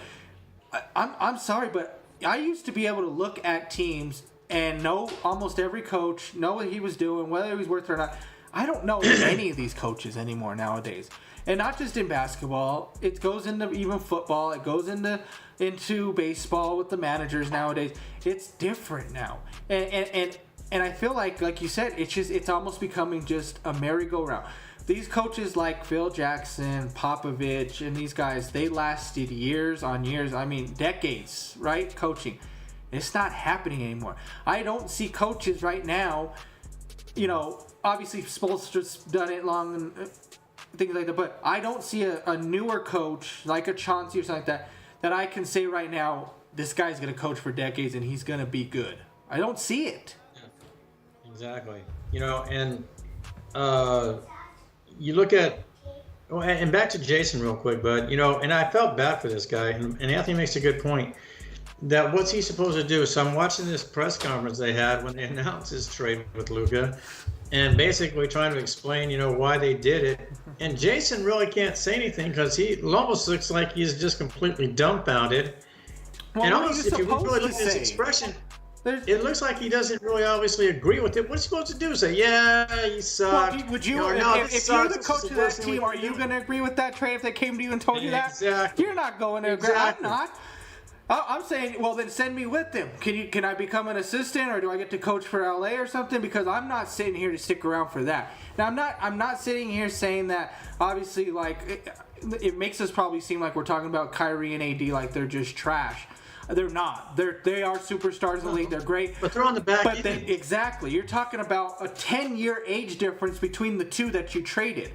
I'm sorry, but I used to be able to look at teams and know almost every coach, know what he was doing, whether he was worth it or not. I don't know any of these coaches anymore nowadays. And not just in basketball. It goes into even football. It goes into baseball with the managers nowadays. It's different now. And I feel like you said, it's almost becoming just a merry-go-round. These coaches like Phil Jackson, Popovich, and these guys, they lasted years on years. I mean, decades, right? Coaching. It's not happening anymore. I don't see coaches right now, you know, obviously Spoelstra's done it long and things like that, but I don't see a newer coach like a Chauncey or something like that I can say right now, this guy's going to coach for decades and he's going to be good. I don't see it. Exactly. You know, and you look at, oh, and back to Jason real quick, but and I felt bad for this guy, and Anthony makes a good point. That what's he supposed to do? So I'm watching this press conference they had when they announced his trade with Luka, and basically trying to explain, why they did it. And Jason really can't say anything because he almost looks like he's just completely dumbfounded. Well, And what are almost, you if you really supposed look to at his say? expression, There's- it looks like he doesn't really obviously agree with it. What's he supposed to do? Say, yeah, you suck. Well, would you, no, if this you're sucks. the This coach is of the that worst thing we team, are can you do. going to agree with that trade if they came to you and told you that? Exactly. You're not going to agree. Exactly. I'm not. I'm saying, well, then send me with them. Can I become an assistant, or do I get to coach for LA or something? Because I'm not sitting here to stick around for that. Now, I'm not sitting here saying that. Obviously, like it makes us probably seem like we're talking about Kyrie and AD like they're just trash. They're not. They are superstars in the league. They're great. But they're on the back But end. exactly, you're talking about a 10-year age difference between the two that you traded.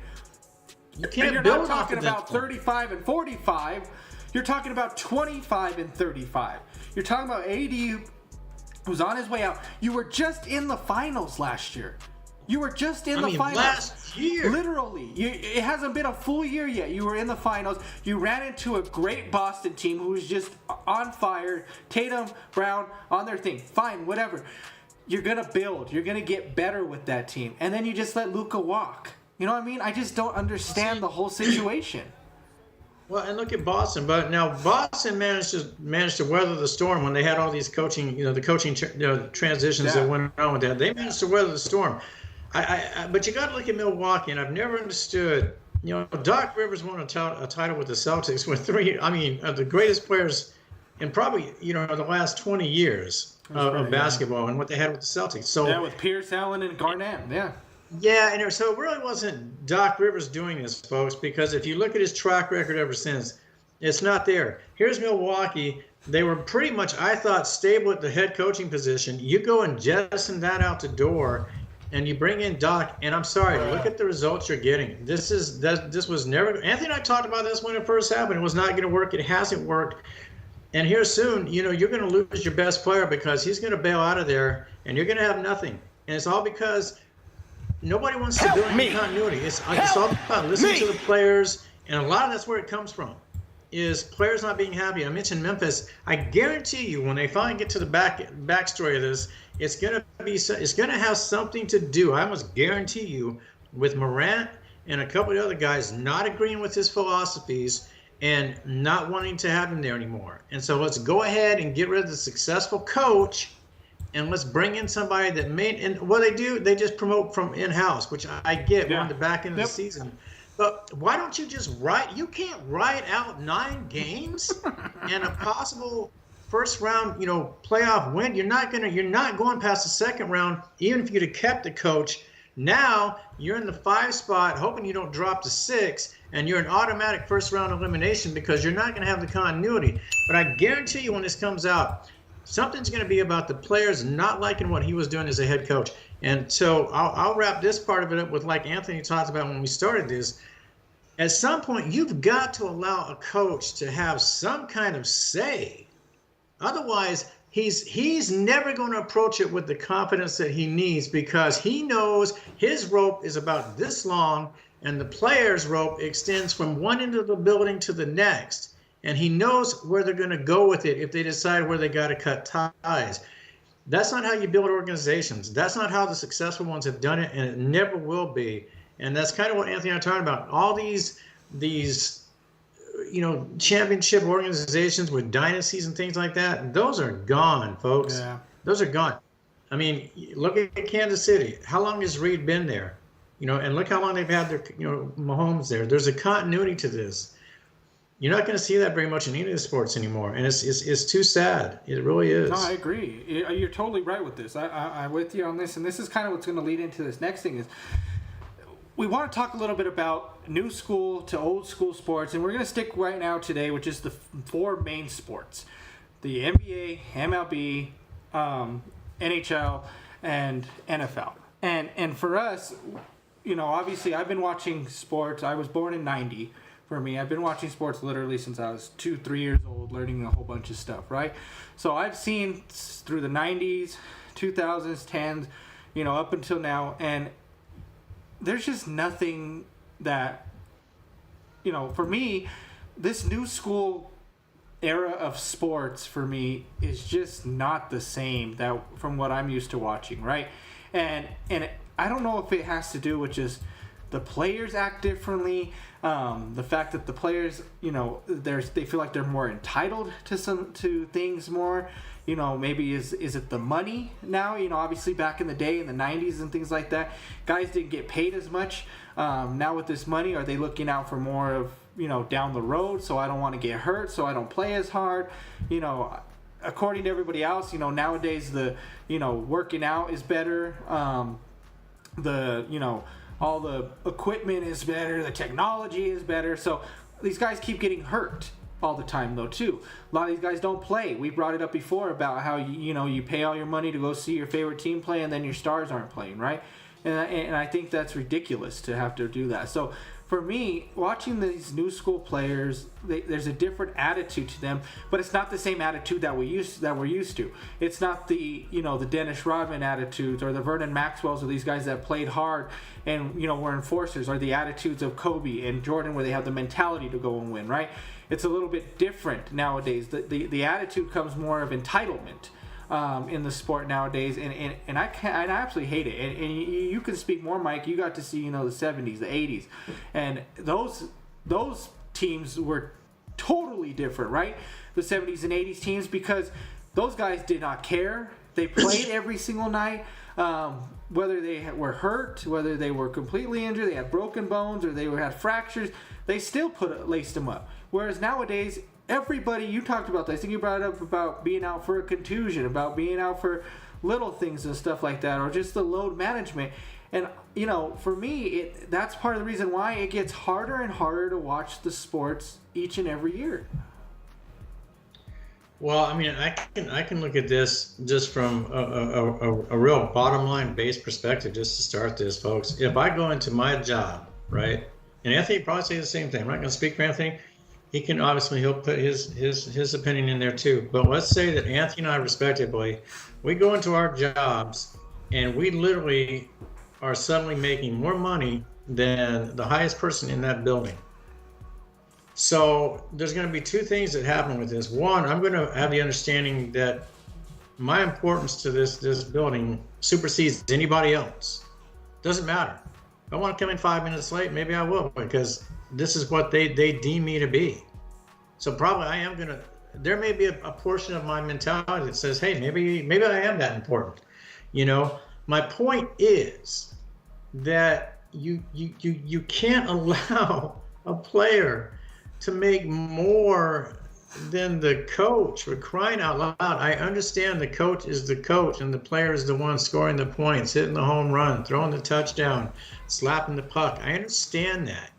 You And can't you're build not off talking of that about point. 35 and 45. You're talking about 25 and 35. You're talking about AD who's on his way out. You were just in the finals last year. You were just in the finals. Last year. Literally. It hasn't been a full year yet. You were in the finals. You ran into a great Boston team who was just on fire. Tatum, Brown, on their thing. Fine, whatever. You're going to build. You're going to get better with that team. And then you just let Luka walk. You know what I mean? I just don't understand the whole situation. Well, and look at Boston. But now Boston managed to weather the storm when they had all these coaching, the coaching transitions that went on with that. They managed to weather the storm. But you got to look at Milwaukee, and I've never understood. Doc Rivers won a title with the Celtics with three. I mean, of the greatest players in probably the last 20 years of basketball, and what they had with the Celtics. So Yeah, with Pierce, Allen, and Garnett. Yeah. yeah, and so it really wasn't Doc Rivers doing this, folks, because if you look at his track record ever since, it's not there. Here's Milwaukee. They were pretty much, I thought, stable at the head coaching position. You go and jettison that out the door, and you bring in Doc, and I'm sorry, look at the results you're getting. This was never. Anthony and I talked about this when it first happened. It was not going to work. It hasn't worked. And here soon, you're going to lose your best player because he's going to bail out of there, and you're going to have nothing. And it's all because nobody wants to build any continuity. It's all about listening to the players, and a lot of that's where it comes from, is players not being happy. I mentioned Memphis. I guarantee you, when they finally get to the backstory of this, it's gonna have something to do. I almost guarantee you, with Morant and a couple of other guys not agreeing with his philosophies and not wanting to have him there anymore. And so let's go ahead and get rid of the successful coach, and let's bring in somebody that and what they do, they just promote from in-house, which I get. We're on the back end of the season. But why don't you just you can't write out 9 games and a possible first round, playoff win. You're not going past the second round, even if you'd have kept the coach. Now you're in the 5 spot, hoping you don't drop to 6, and you're an automatic first round elimination because you're not going to have the continuity. But I guarantee you, when this comes out, something's going to be about the players not liking what he was doing as a head coach. And so I'll wrap this part of it up with, like Anthony talked about when we started this. At some point, you've got to allow a coach to have some kind of say. Otherwise, he's never going to approach it with the confidence that he needs, because he knows his rope is about this long and the player's rope extends from one end of the building to the next. And he knows where they're going to go with it if they decide where they got to cut ties. That's not how you build organizations. That's not how the successful ones have done it, and it never will be. And that's kind of what Anthony and I are talking about. All these championship organizations with dynasties and things like that, those are gone, folks. Yeah. Those are gone. I mean, look at Kansas City. How long has Reed been there? And look how long they've had their, Mahomes there. There's a continuity to this. You're not going to see that very much in any of the sports anymore, and it's too sad. It really is. No, I agree. You're totally right with this. I'm with you on this, and this is kind of what's going to lead into this next thing is we want to talk a little bit about new school to old school sports, and we're going to stick right now today with just the 4 main sports: the NBA, MLB, NHL, and NFL. And for us, obviously I've been watching sports. I was born in '90. For me, I've been watching sports literally since I was 2-3 years old, learning a whole bunch of stuff, right? So I've seen through the 90s, 2000s, 10s, up until now, and there's just nothing that, for me, this new school era of sports for me is just not the same that from what I'm used to watching, right? And I don't know if it has to do with just the players act differently, the fact that the players, they feel like they're more entitled to things more. Maybe is it the money now? Obviously back in the day in the 90s and things like that, guys didn't get paid as much. Now with this money, are they looking out for more of, down the road, so I don't want to get hurt, so I don't play as hard? According to everybody else, nowadays the, working out is better. All the equipment is better, the technology is better. So these guys keep getting hurt all the time though too. A lot of these guys don't play. We brought it up before about how you pay all your money to go see your favorite team play and then your stars aren't playing, right? And I think that's ridiculous to have to do that. So for me, watching these new school players, there's a different attitude to them, but it's not the same attitude that we're used to. It's not the the Dennis Rodman attitudes or the Vernon Maxwells or these guys that played hard and were enforcers, or the attitudes of Kobe and Jordan where they have the mentality to go and win, right? It's a little bit different nowadays. The attitude comes more of entitlement. In the sport nowadays, and I absolutely hate it. And you can speak more, Mike. You got to see the 70s, the 80s, and those teams were totally different, right? The 70s and 80s teams, because those guys did not care. They played every single night, whether they were hurt, whether they were completely injured, they had broken bones, or they had fractures. They still laced them up. Whereas nowadays, everybody, you talked about this, I think you brought it up about being out for a contusion, about being out for little things and stuff like that, or just the load management. And, for me, that's part of the reason why it gets harder and harder to watch the sports each and every year. Well, I mean, I can look at this just from a real bottom line based perspective, just to start this, folks. If I go into my job, right, and Anthony probably say the same thing. I'm not going to speak for Anthony. He'll put his opinion in there too. But let's say that Anthony and I respectively, we go into our jobs and we literally are suddenly making more money than the highest person in that building. So there's going to be two things that happen with this. One, I'm going to have the understanding that my importance to this building supersedes anybody else. Doesn't matter. If I want to come in 5 minutes late, maybe I will, because this is what they deem me to be. So probably I am gonna. There may be a portion of my mentality that says, "Hey, maybe I am that important." My point is that you can't allow a player to make more than the coach. For crying out loud! I understand the coach is the coach and the player is the one scoring the points, hitting the home run, throwing the touchdown, slapping the puck. I understand that.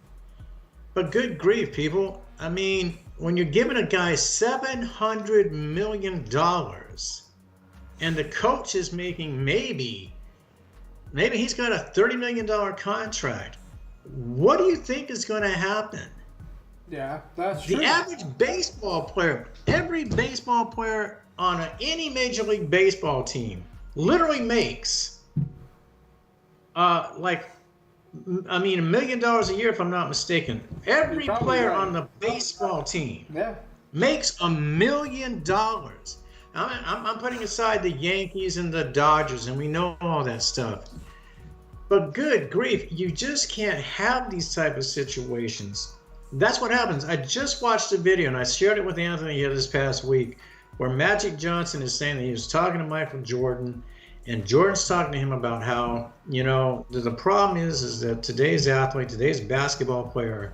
But good grief, people. I mean, when you're giving a guy $700 million and the coach is making maybe he's got a $30 million contract, what do you think is going to happen? Yeah, that's true. The average baseball player, every baseball player on any Major League Baseball team literally makes $1 million a year, if I'm not mistaken. Every player on the baseball team makes $1 million. I'm putting aside the Yankees and the Dodgers, and we know all that stuff. But good grief, you just can't have these type of situations. That's what happens. I just watched a video, and I shared it with Anthony here this past week, where Magic Johnson is saying that he was talking to Michael Jordan, and Jordan's talking to him about how, the problem is that today's athlete, today's basketball player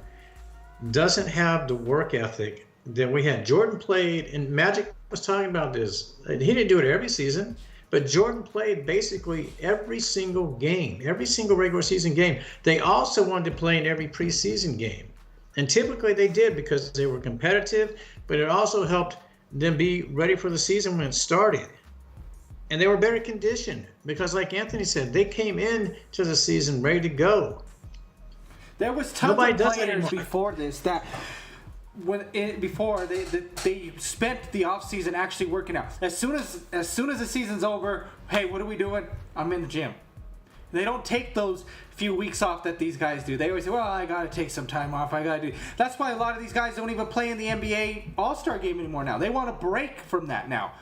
doesn't have the work ethic that we had. Jordan played, and Magic was talking about this. He didn't do it every season, but Jordan played basically every single game, every single regular season game. They also wanted to play in every preseason game. And typically they did because they were competitive, but it also helped them be ready for the season when it started. And they were better conditioned because, like Anthony said, they came in to the season ready to go. There was tons of players before this that before they spent the off season actually working out. As soon as the season's over, hey, what are we doing? I'm in the gym. They don't take those few weeks off that these guys do. They always say, well, I got to take some time off. I got to do. That's why a lot of these guys don't even play in the NBA All-Star game anymore now. They want to break from that now.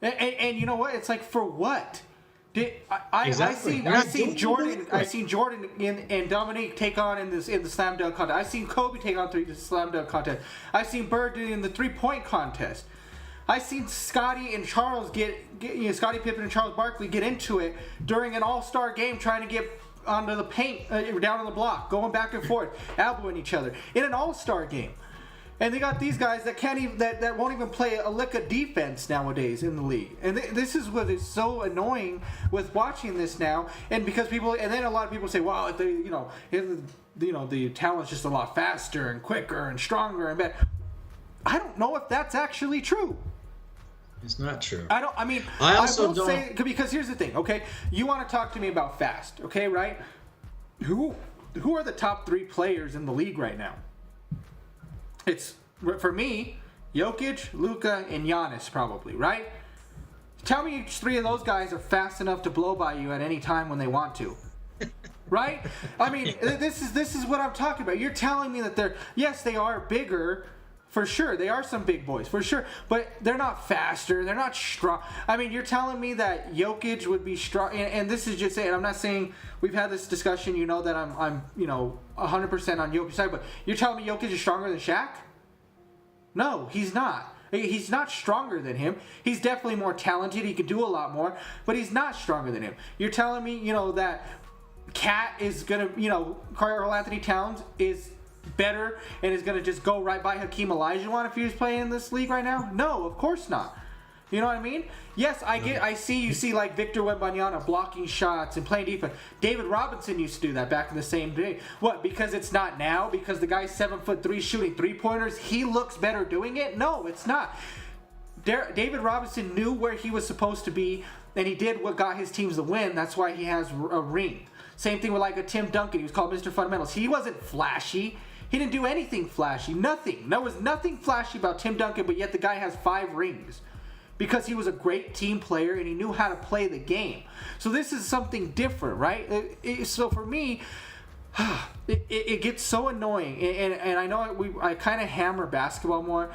And you know what? It's like, for what? I seen Jordan and Dominique take on in the slam dunk contest. I seen Kobe take on the slam dunk contest. I seen Bird in the 3-point contest. I seen Scottie and Charles Scottie Pippen and Charles Barkley get into it during an all-star game, trying to get onto the paint, down on the block, going back and forth, elbowing each other in an all-star game. And they got these guys that can't even that won't even play a lick of defense nowadays in the league. And this is what is so annoying with watching this now. And because then a lot of people say, well, the talent's just a lot faster and quicker and stronger and better. I don't know if that's actually true. It's not true. I will say, because here's the thing, okay? You want to talk to me about fast, okay, right? Who are the top 3 players in the league right now? It's, for me, Jokic, Luka, and Giannis probably, right? Tell me each 3 of those guys are fast enough to blow by you at any time when they want to. Right? I mean, this is what I'm talking about. You're telling me that they are bigger. For sure, they are some big boys, for sure. But they're not faster. They're not strong. I mean, you're telling me that Jokic would be strong. And this is just saying, I'm not saying we've had this discussion. You know that I'm 100% on Jokic's side. But you're telling me Jokic is stronger than Shaq? No, he's not. He's not stronger than him. He's definitely more talented. He can do a lot more. But he's not stronger than him. You're telling me, that Cat is going to, Karl Anthony Towns is better and is going to just go right by Hakeem Olajuwon if he was playing in this league right now? No, of course not. You know what I mean? Yes, I see like Victor Wembanyama blocking shots and playing defense. David Robinson used to do that back in the same day. What, because it's not now? Because the guy's 7'3" shooting 3-pointers, he looks better doing it? No, it's not. David Robinson knew where he was supposed to be, and he did what got his teams the win. That's why he has a ring. Same thing with like a Tim Duncan. He was called Mr. Fundamentals. He wasn't flashy. He didn't do anything flashy. Nothing. There was nothing flashy about Tim Duncan, but yet the guy has 5 rings. Because he was a great team player and he knew how to play the game. So this is something different, right? So for me, it gets so annoying. And I know I kind of hammer basketball more.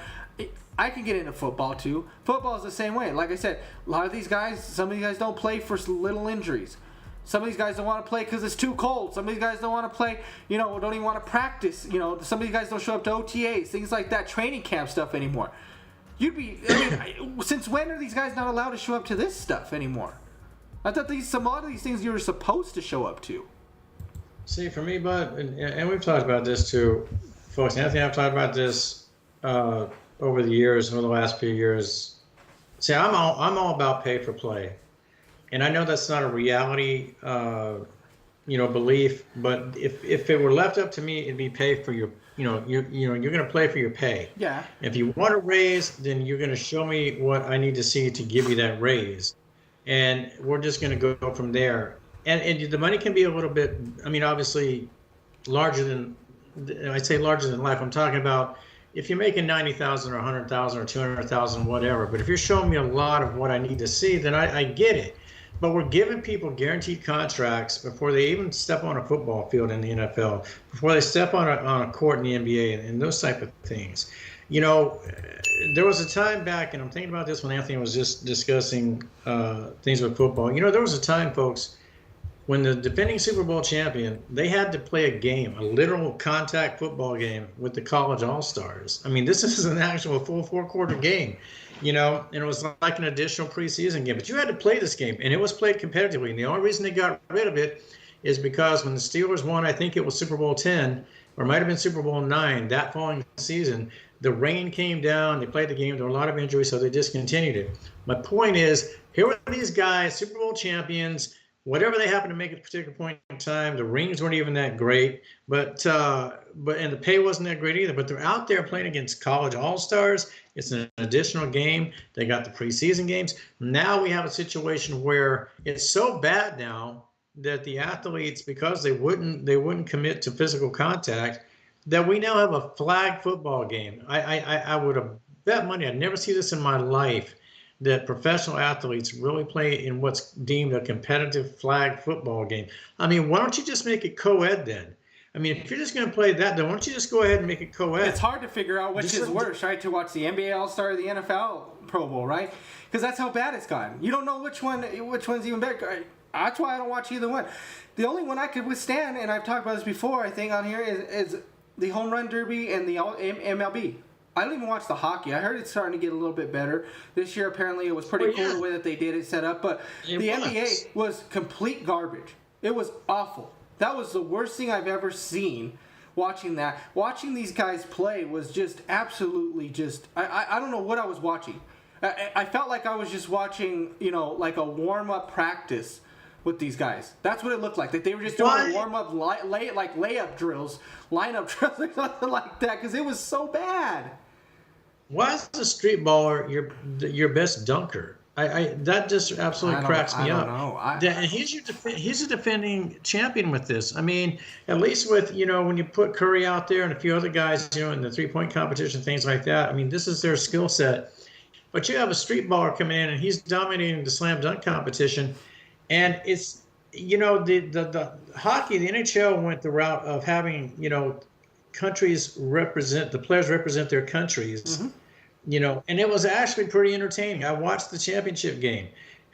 I can get into football too. Football is the same way. Like I said, a lot of these guys, some of these guys don't play for little injuries. Some of these guys don't want to play because it's too cold. Some of these guys don't want to play, don't even want to practice. Some of these guys don't show up to OTAs, things like that, training camp stuff anymore. Since when are these guys not allowed to show up to this stuff anymore? I thought a lot of these things you were supposed to show up to. See, for me, Bud, and we've talked about this too, folks. Anthony, I've talked about this over the last few years. See, I'm all about pay for play. And I know that's not a reality, belief. But if it were left up to me, it'd be pay for your, you're going to play for your pay. Yeah. If you want a raise, then you're going to show me what I need to see to give you that raise, and we're just going to go from there. And the money can be a little bit, obviously, larger than life. I'm talking about if you're making $90,000 or $100,000 or $200,000, whatever. But if you're showing me a lot of what I need to see, then I get it. But we're giving people guaranteed contracts before they even step on a football field in the NFL, before they step on a court in the NBA, and those type of things. There was a time back, and I'm thinking about this when Anthony was just discussing things with football. There was a time, folks, when the defending Super Bowl champion, they had to play a game, a literal contact football game with the college all-stars. This is an actual full 4-quarter game. And it was like an additional preseason game. But you had to play this game, and it was played competitively. And the only reason they got rid of it is because when the Steelers won, I think it was Super Bowl 10, or it might have been Super Bowl 9, that following season, the rain came down, they played the game, there were a lot of injuries, so they discontinued it. My point is, here were these guys, Super Bowl champions, whatever they happen to make at a particular point in time, the rings weren't even that great, but and the pay wasn't that great either. But they're out there playing against college all-stars. It's an additional game. They got the preseason games. Now we have a situation where it's so bad now that the athletes, because they wouldn't commit to physical contact, that we now have a flag football game. I would have bet money, I'd never see this in my life, that professional athletes really play in what's deemed a competitive flag football game. I mean, why don't you just make it co-ed then? I mean, if you're just going to play that, then why don't you just go ahead and make it co-ed? It's hard to figure out which is worse, right? To watch the NBA All-Star or the NFL Pro Bowl, right? Because that's how bad it's gotten. You don't know which one's even better. That's why I don't watch either one. The only one I could withstand, and I've talked about this before, I think on here, is the Home Run Derby and the MLB. I don't even watch the hockey. I heard it's starting to get a little bit better. This year, apparently, it was pretty cool the way that they did it set up. But the NBA was complete garbage. It was awful. That was the worst thing I've ever seen watching that. Watching these guys play was just absolutely just... I don't know what I was watching. I felt like I was just watching, like a warm-up practice with these guys. That's what it looked like. That they were just doing warm-up, layup drills, lineup drills, or something like that, because it was so bad. Why is the street baller your best dunker? That just absolutely cracks me up. I don't know. He's a defending champion with this. I mean, at least with, when you put Curry out there and a few other guys, in the three-point competition, things like that. I mean, this is their skill set. But you have a street baller coming in and he's dominating the slam dunk competition. And it's, the hockey, the NHL went the route of having, countries represent, the players represent their countries. Mm-hmm. And it was actually pretty entertaining. I watched the championship game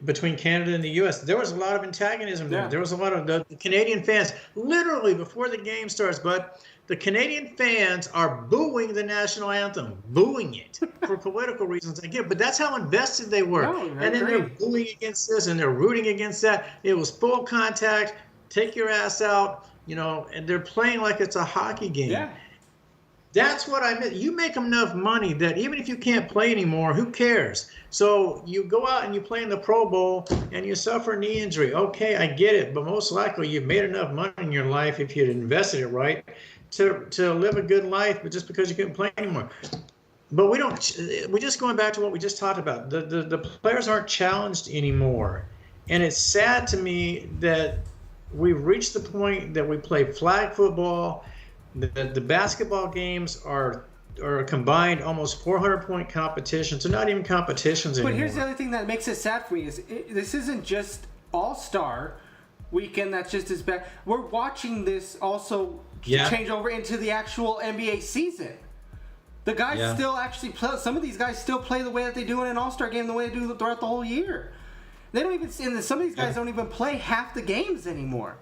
between Canada and the U.S. There was a lot of antagonism there. Yeah. There was a lot of the Canadian fans, literally before the game starts, but the Canadian fans are booing the national anthem, booing it for political reasons. I get, but that's how invested they were. No, and then they're booing against this and they're rooting against that. It was full contact, take your ass out, and they're playing like it's a hockey game. Yeah. That's what I meant. You make enough money that even if you can't play anymore, who cares? So you go out and you play in the Pro Bowl and you suffer a knee injury. Okay, I get it. But most likely you've made enough money in your life, if you'd invested it right, to live a good life, but just because you couldn't play anymore. But we're just going back to what we just talked about. The players aren't challenged anymore. And it's sad to me that we've reached the point that we play flag football. The basketball games are combined almost 400-point competitions. They're not even competitions anymore. But here's the other thing that makes it sad for me is this isn't just All-Star Weekend that's just as bad. We're watching this also change over into the actual NBA season. The guys still actually play. Some of these guys still play the way that they do in an All-Star game, the way they do throughout the whole year. They don't even. And some of these guys don't even play half the games anymore.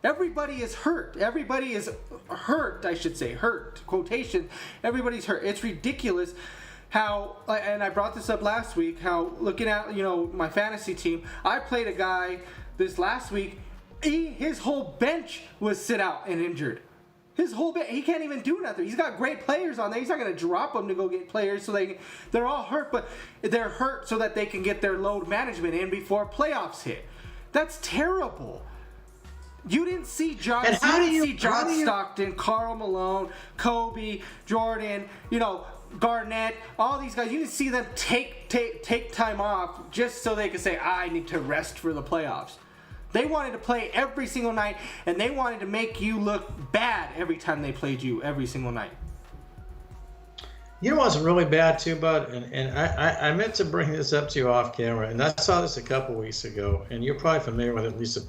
Everybody is hurt. Everybody is hurt, I should say. Hurt. Quotation. Everybody's hurt. It's ridiculous how, and I brought this up last week, how looking at, my fantasy team, I played a guy this last week, his whole bench was sit out and injured. His whole bench, he can't even do nothing. He's got great players on there. He's not going to drop them to go get players so they're all hurt, but they're hurt so that they can get their load management in before playoffs hit. That's terrible. You didn't see John Stockton, Karl Malone, Kobe, Jordan, Garnett, all these guys. You didn't see them take time off just so they could say, I need to rest for the playoffs. They wanted to play every single night, and they wanted to make you look bad every time they played you every single night. You know what's really bad too, Bud? And I meant to bring this up to you off camera, and I saw this a couple weeks ago, and you're probably familiar with at least a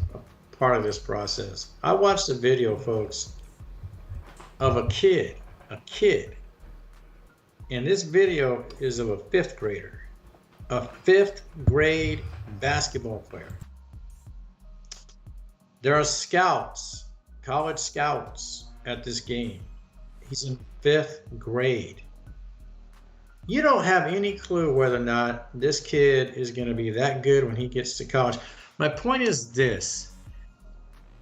part of this process. I watched a video, folks, of a kid, and this video is of a fifth grader, a fifth grade basketball player. There are scouts, college scouts at this game. He's in fifth grade. You don't have any clue whether or not this kid is going to be that good when he gets to college. My point is this.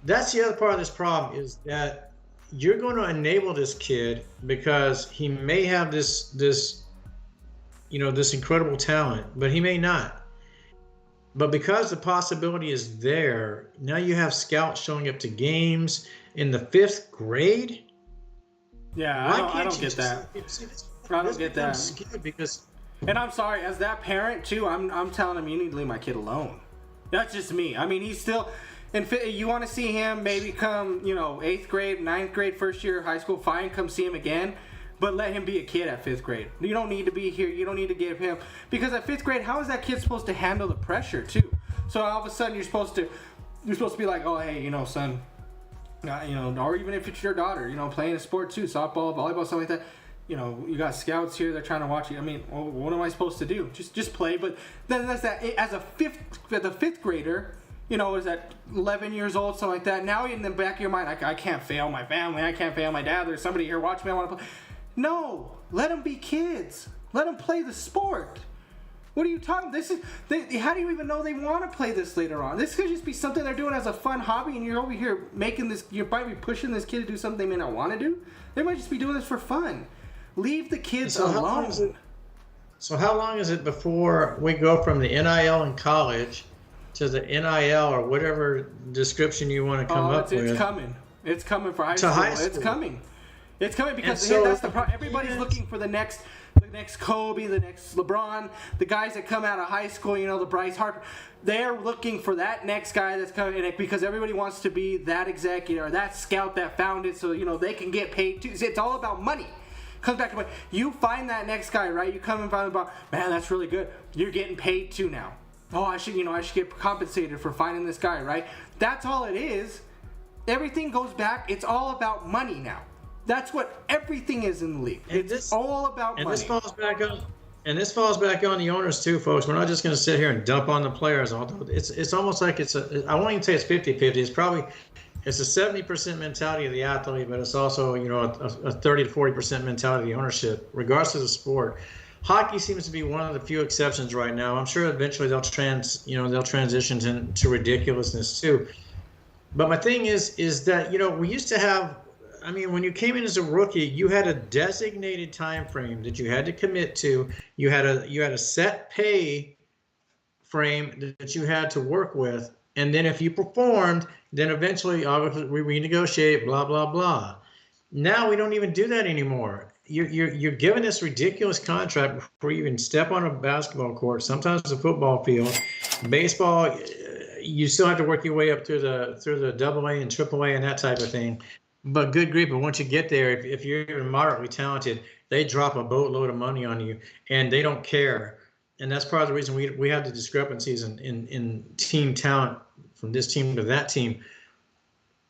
That's the other part of this problem, is that you're going to enable this kid because he may have this incredible talent, but he may not. But because the possibility is there, now you have scouts showing up to games in the fifth grade. Yeah, I don't get that. I don't get that. Because, and I'm sorry, as that parent too, I'm telling him, you need to leave my kid alone. That's just me. I mean, he's still. And you want to see him maybe come, 8th grade, 9th grade, first year of high school, fine, come see him again. but let him be a kid at 5th grade. You don't need to be here. You don't need to give him, because at 5th grade, how is that kid supposed to handle the pressure too? So all of a sudden you're supposed to be like, oh hey, son, or even if it's your daughter, playing a sport too, softball, volleyball, something like that. You got scouts here. They're trying to watch you. I mean, what am I supposed to do? Just play. But then that's that. As a fifth grader, is that 11 years old, something like that. Now in the back of your mind, I can't fail my family. I can't fail my dad. There's somebody here watching me. I want to play. No, let them be kids. Let them play the sport. What are you talking? How do you even know they want to play this later on? This could just be something they're doing as a fun hobby, and you're over here making this. You might be pushing this kid to do something they may not want to do. They might just be doing this for fun. Leave the kids alone. How long is it before we go from the NIL in college to the NIL or whatever description you want to come up with? It's coming. It's coming for high school. It's coming. It's coming because that's the problem. Everybody's looking for the next Kobe, the next LeBron, the guys that come out of high school, the Bryce Harper. They're looking for that next guy that's coming in because everybody wants to be that executive or that scout that found it so, they can get paid too. It's all about money. Comes back to what you find that next guy, right? You come and find about, man, that's really good. You're getting paid too now. Oh, I should get compensated for finding this guy, right? That's all it is. Everything goes back. It's all about money now. That's what everything is in the league. It's all about money. This falls back on the owners too, folks. We're not just going to sit here and dump on the players. It's almost like I won't even say it's 50-50. It's a 70% mentality of the athlete, but it's also, a 30 to 40% mentality of the ownership, regardless of the sport. Hockey seems to be one of the few exceptions right now. I'm sure eventually they'll transition to ridiculousness too. But my thing is that, we used to have, when you came in as a rookie, you had a designated time frame that you had to commit to. You had a set pay frame that you had to work with. And then if you performed, then eventually obviously we renegotiate, blah, blah, blah. Now we don't even do that anymore. You're given this ridiculous contract before you even step on a basketball court, sometimes a football field. Baseball, you still have to work your way up through the AA and AAA and that type of thing. But good grief, but once you get there, if you're even moderately talented, they drop a boatload of money on you, and they don't care. And that's part of the reason we have the discrepancies in team talent from this team to that team.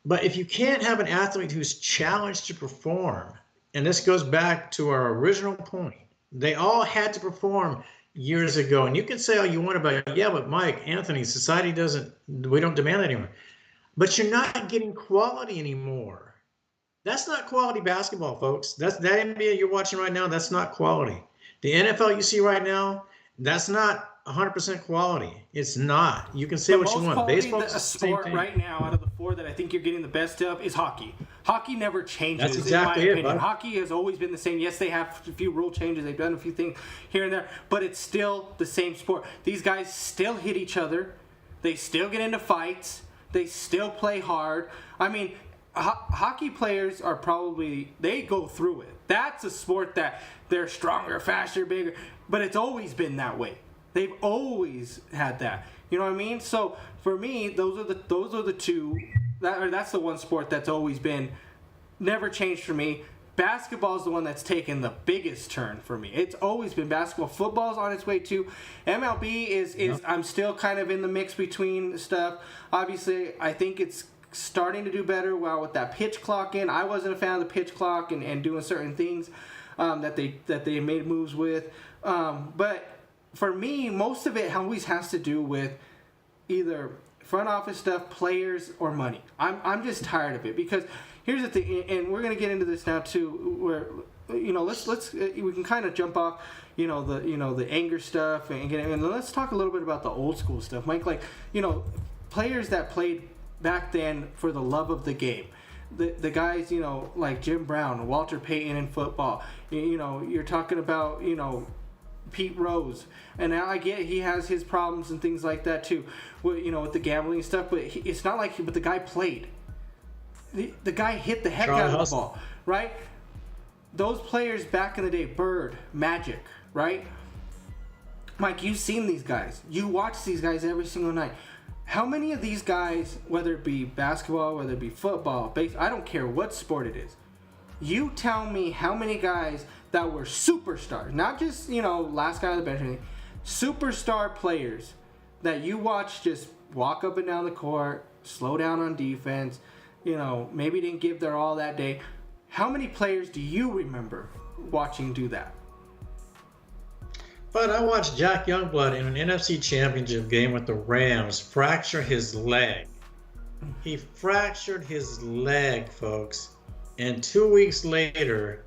But if you can't have an athlete who's challenged to perform, and this goes back to our original point, they all had to perform years ago. And you can say all you want about it. Yeah, but Mike, Anthony, society we don't demand that anymore. But you're not getting quality anymore. That's not quality basketball, folks. That NBA you're watching right now, that's not quality. The NFL you see right now, that's not 100% quality. It's not. You can say what you want. Baseball is the sport right now out of the four that I think you're getting the best of is hockey. Hockey never changes. That's exactly in my opinion. Hockey has always been the same. Yes, they have a few rule changes. They've done a few things here and there, but it's still the same sport. These guys still hit each other. They still get into fights. They still play hard. Hockey players are they go through it. That's a sport that they're stronger, faster, bigger, but it's always been that way. They've always had that. You know what I mean? So for me, those are the two. That's the one sport that's always been, never changed for me. Basketball is the one that's taken the biggest turn for me. It's always been basketball. Football's on its way too. MLB is I'm still kind of in the mix between stuff. Obviously, I think it's starting to do better. Well, with that pitch clock in, I wasn't a fan of the pitch clock and doing certain things that they made moves with. But for me, most of it always has to do with either front office stuff, players, or money. I'm just tired of it because here's the thing, and we're gonna get into this now too. Where let's we can kind of jump off the anger stuff and let's talk a little bit about the old school stuff, Mike. Like players that played back then for the love of the game. The guys like Jim Brown, Walter Payton in football. You're talking about Pete Rose, and now I get he has his problems and things like that too, with the gambling stuff. But it's not like but the guy played. The guy hit the heck out of the ball, right? Those players back in the day, Bird, Magic, right? Mike, you've seen these guys. You watch these guys every single night. How many of these guys, whether it be basketball, whether it be football, baseball, I don't care what sport it is, You tell me how many guys that were superstars, not just, last guy on the bench or anything, superstar players that you watch just walk up and down the court, slow down on defense, maybe didn't give their all that day. How many players do you remember watching do that? But I watched Jack Youngblood in an NFC Championship game with the Rams fracture his leg. He fractured his leg, folks. And 2 weeks later,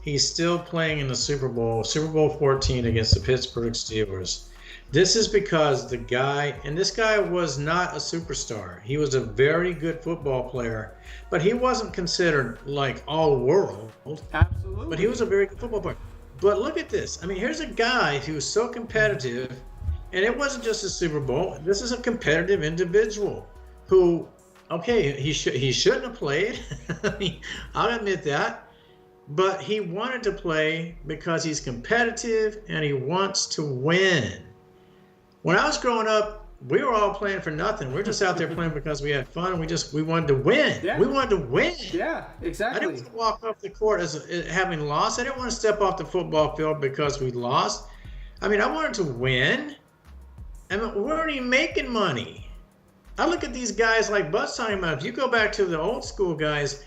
he's still playing in the Super Bowl 14 against the Pittsburgh Steelers. This is because this guy was not a superstar. He was a very good football player, but he wasn't considered like all world. Absolutely. But he was a very good football player. But look at this. I mean, here's a guy who's so competitive, and it wasn't just a Super Bowl. This is a competitive individual who, okay, he shouldn't have played. I'll admit that. But he wanted to play because he's competitive and he wants to win. When I was growing up, we were all playing for nothing. We're just out there playing because we had fun. We wanted to win. Yeah. We wanted to win. Yeah, exactly. I didn't want to walk off the court as having lost. I didn't want to step off the football field because we lost. I mean, I wanted to win. I mean, we weren't even making money. I look at these guys like Bud's talking about. If you go back to the old school guys,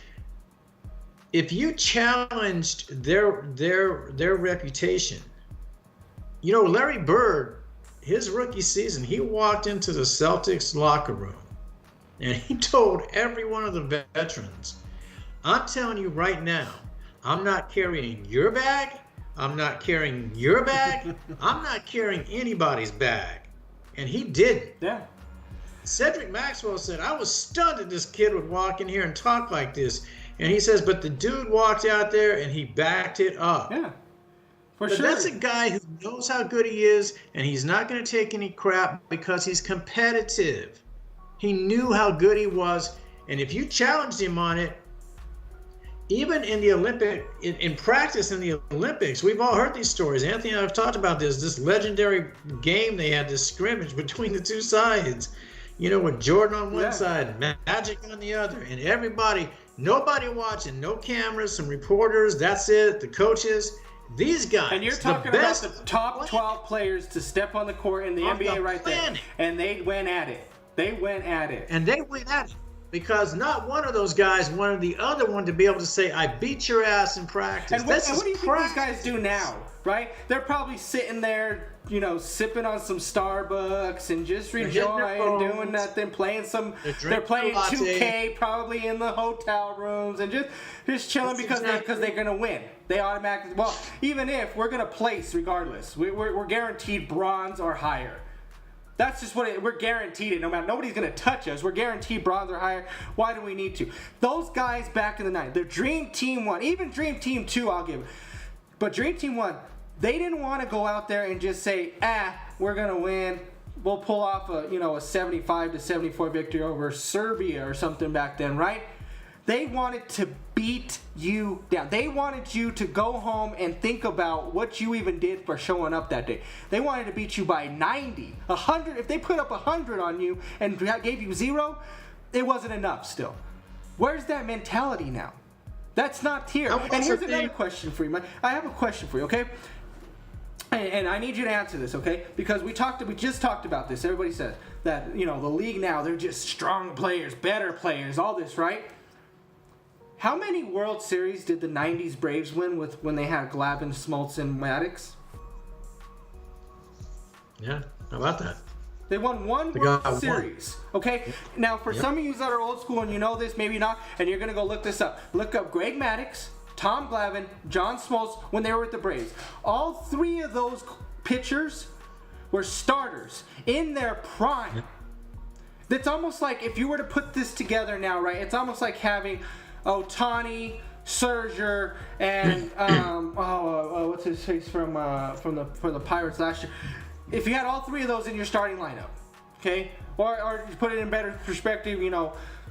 if you challenged their reputation, Larry Bird, his rookie season, he walked into the Celtics locker room and he told every one of the veterans, I'm telling you right now, I'm not carrying your bag. I'm not carrying your bag. I'm not carrying anybody's bag. And he didn't. Yeah. Cedric Maxwell said, I was stunned that this kid would walk in here and talk like this. And he says, but the dude walked out there and he backed it up. Yeah. But that's a guy who knows how good he is, and he's not going to take any crap because he's competitive. He knew how good he was, and if you challenged him on it, even in the in practice in the Olympics, we've all heard these stories. Anthony and I have talked about this legendary game they had, this scrimmage between the two sides, with Jordan on one side, Magic on the other, and nobody watching, no cameras, some reporters, that's it, the coaches. These guys, and you're talking about the top 12 players to step on the court in the NBA right there, and they went at it. And they went at it because not one of those guys wanted the other one to be able to say, I beat your ass in practice. And what do you think these guys do now, right? They're probably sitting there, sipping on some Starbucks and just enjoying, doing nothing, playing they're playing 2K probably in the hotel rooms and just chilling because they're going to win. They automatically, even if we're going to place regardless, we're guaranteed bronze or higher. That's just we're guaranteed it. No matter, nobody's going to touch us. We're guaranteed bronze or higher. Why do we need to? Those guys back in the night, the Dream Team 1, even Dream Team 2, I'll give it. But Dream Team 1, they didn't want to go out there and just say, we're going to win. We'll pull off a 75-74 victory over Serbia or something back then, right? They wanted to beat you down. They wanted you to go home and think about what you even did for showing up that day. They wanted to beat you by 90, 100. If they put up 100 on you and gave you 0, it wasn't enough still. Where's that mentality now? That's not here. And here's another question for you, Mike. I have a question for you, okay? And I need you to answer this, okay? Because we just talked about this. Everybody says that, the league now, they're just strong players, better players, all this, right? How many World Series did the 90s Braves win when they had Glavine, Smoltz, and Maddox? Yeah, how about that? They won one World Series. Okay? Now, for some of you that are old school and you know this, maybe not, and you're going to go look this up. Look up Greg Maddux, Tom Glavine, John Smoltz when they were with the Braves. All three of those pitchers were starters in their prime. It's almost like if you were to put this together now, right? It's almost like having Ohtani, Scherzer, and what's his face from the Pirates last year. If you had all three of those in your starting lineup, okay, or to put it in better perspective,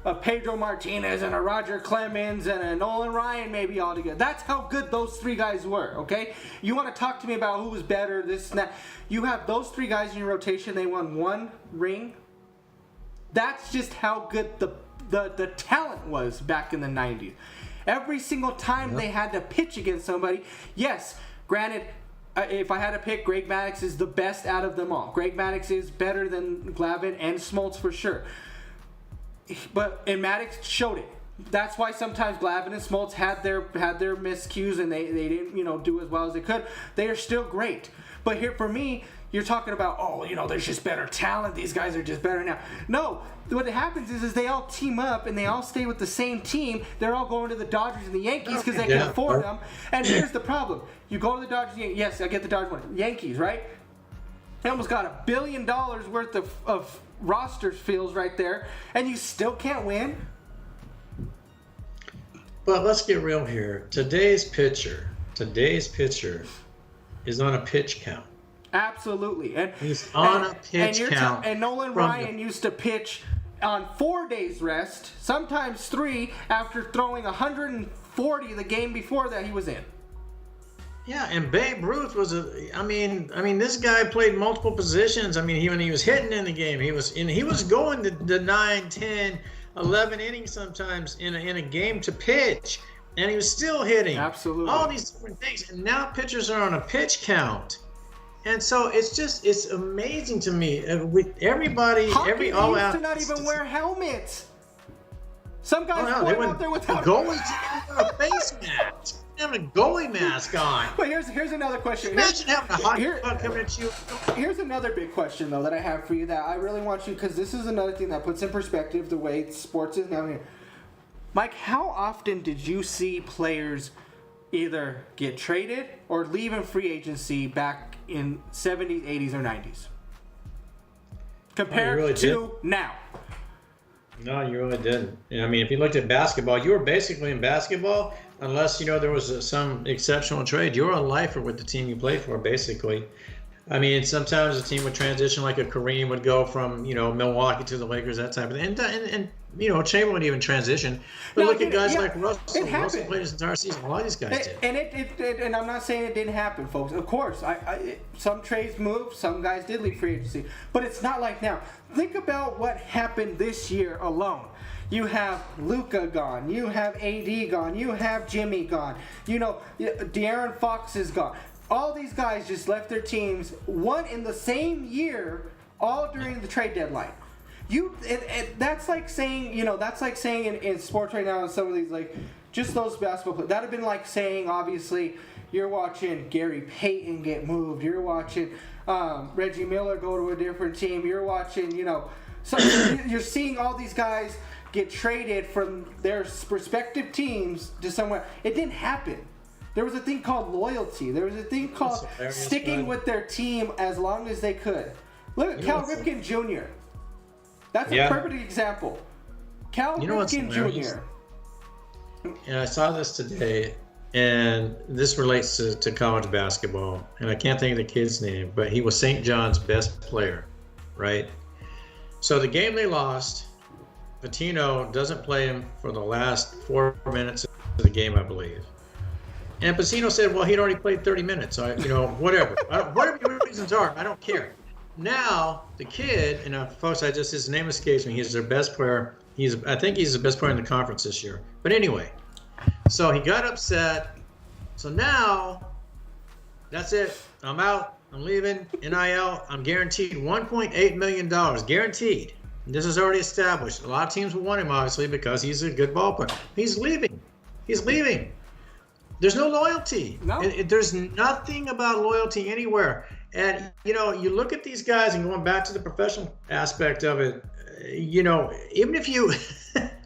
a Pedro Martinez and a Roger Clemens and a Nolan Ryan maybe all together. That's how good those three guys were, okay? You want to talk to me about who was better, this and that. You have those three guys in your rotation. They won one ring. That's just how good the talent was back in the 90s. Every single time they had to pitch against somebody. Yes, granted, if I had to pick, Greg Maddux is the best out of them all. Greg Maddux is better than Glavine and Smoltz for sure. And Maddux showed it. That's why sometimes Glavine and Smoltz had their miscues and they didn't do as well as they could. They are still great. But here for me, you're talking about, there's just better talent. These guys are just better now. No, what happens is they all team up and they all stay with the same team. They're all going to the Dodgers and the Yankees because they can afford them. And here's the problem. You go to the Dodgers, yes, I get the Dodgers one. Yankees, right? They almost got $1 billion worth of roster fills right there, and you still can't win? But let's get real here. Today's pitcher is on a pitch count. Absolutely. And he's on a pitch count. And Nolan Ryan used to pitch on 4 days rest, sometimes 3, after throwing 140 the game before that he was in. Yeah, and Babe Ruth was this guy played multiple positions. When he was hitting in the game, he was going the 9, 10, 11 innings sometimes in a game to pitch, and he was still hitting. Absolutely. All these different things, and now pitchers are on a pitch count. And so it's amazing to me. Everybody, Hockey all used out to not even wear helmets. Some guys they out there without goalies a face mask. Having a goalie mask on. But here's another question. Imagine having a hockey puck coming at you. Here's another big question though that I have for you that I really want you, because this is another thing that puts in perspective the way sports is now here. Mike, how often did you see players either get traded or leave in free agency back in 70s, 80s, or 90s? Compared to now. No, you really didn't. If you looked at basketball, you were basically in basketball, unless there was some exceptional trade. You were a lifer with the team you played for, basically. Sometimes a team would transition, like a Kareem would go from Milwaukee to the Lakers, that type of thing, and Chamberlain would even transition. But look at guys like Russell. Russell played his entire season. A lot of these guys did. And I'm not saying it didn't happen, folks. Of course, some trades moved, some guys did leave free agency, but it's not like now. Think about what happened this year alone. You have Luka gone. You have AD gone. You have Jimmy gone. De'Aaron Fox is gone. All these guys just left their teams, one in the same year, all during the trade deadline. That's like saying, in sports right now, and some of these, like, just those basketball players. That would have been like saying, obviously, you're watching Gary Payton get moved. You're watching Reggie Miller go to a different team. You're watching, so you're seeing all these guys get traded from their respective teams to somewhere. It didn't happen. There was a thing called loyalty. There was a thing called sticking with their team as long as they could. Look at Cal Ripken Jr. That's a perfect example. Cal Ripken Jr. And I saw this today, and this relates to college basketball. And I can't think of the kid's name, but he was St. John's best player, right? So the game they lost, Pitino doesn't play him for the last 4 minutes of the game, I believe. And Pitino said, well, he'd already played 30 minutes. So, whatever. Whatever your reasons are, I don't care. Now, the kid, and folks, his name escapes me. He's their best player. I think he's the best player in the conference this year. But anyway, so he got upset. So now, that's it. I'm out. I'm leaving. NIL. I'm guaranteed $1.8 million. Guaranteed. This is already established. A lot of teams will want him, obviously, because he's a good ball player. He's leaving. There's no loyalty. No. There's nothing about loyalty anywhere. And, you look at these guys, and going back to the professional aspect of it, even if you,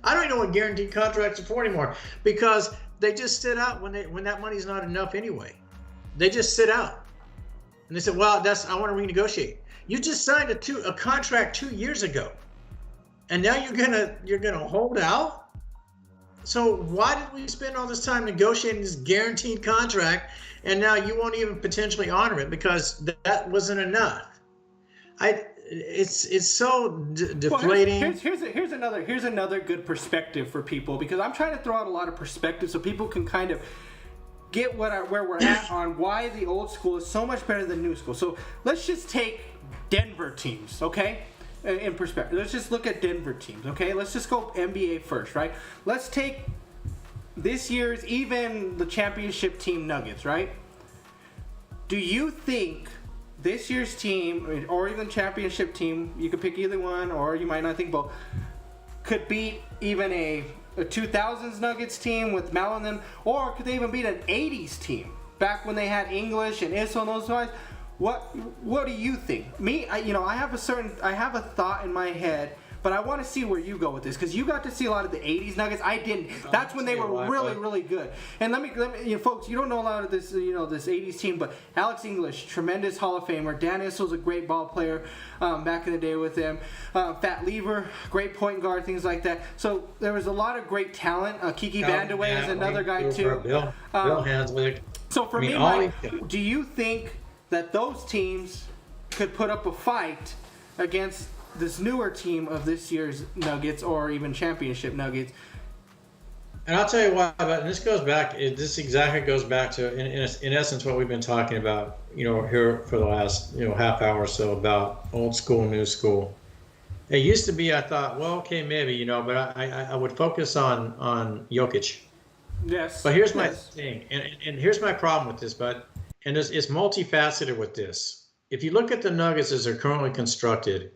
I don't even know what guaranteed contracts are for anymore, because they just sit out when that money's not enough anyway. They just sit out. And they said, well, I want to renegotiate. You just signed a contract 2 years ago. And now you're gonna hold out? So why did we spend all this time negotiating this guaranteed contract, and now you won't even potentially honor it because that wasn't enough? It's so deflating. Well, here's another good perspective for people, because I'm trying to throw out a lot of perspective so people can kind of get where we're at on why the old school is so much better than new school. So let's just take Denver teams, okay? In perspective, let's just look at Denver teams, okay? Let's just go NBA first, right? Let's take this year's, even the championship team Nuggets, right? Do you think this year's team, or even championship team, you could pick either one, or you might not think both, could beat even a 2000s Nuggets team with Melo and them, or could they even beat an 80s team back when they had English and Issel and those guys? What do you think? Me, I have a thought in my head, but I want to see where you go with this, because you got to see a lot of the 80s Nuggets. I didn't. That's when they were really good. And let me folks, you don't know a lot of this, this 80s team, but Alex English, tremendous Hall of Famer. Dan Issel's a great ball player back in the day with him. Fat Lever, great point guard, things like that. So there was a lot of great talent. Kiki Vandeweghe is another guy too. Bill Hanslick. So for me, Mike, do you think that those teams could put up a fight against this newer team of this year's Nuggets, or even championship Nuggets? And I'll tell you why. But this goes back. This exactly goes back to, in essence, what we've been talking about, here for the last, half hour or so, about old school, new school. It used to be, I thought, well, okay, maybe, but I would focus on Jokic. Yes. But here's my thing, and here's my problem with this, bud. And it's multifaceted with this. If you look at the Nuggets as they're currently constructed,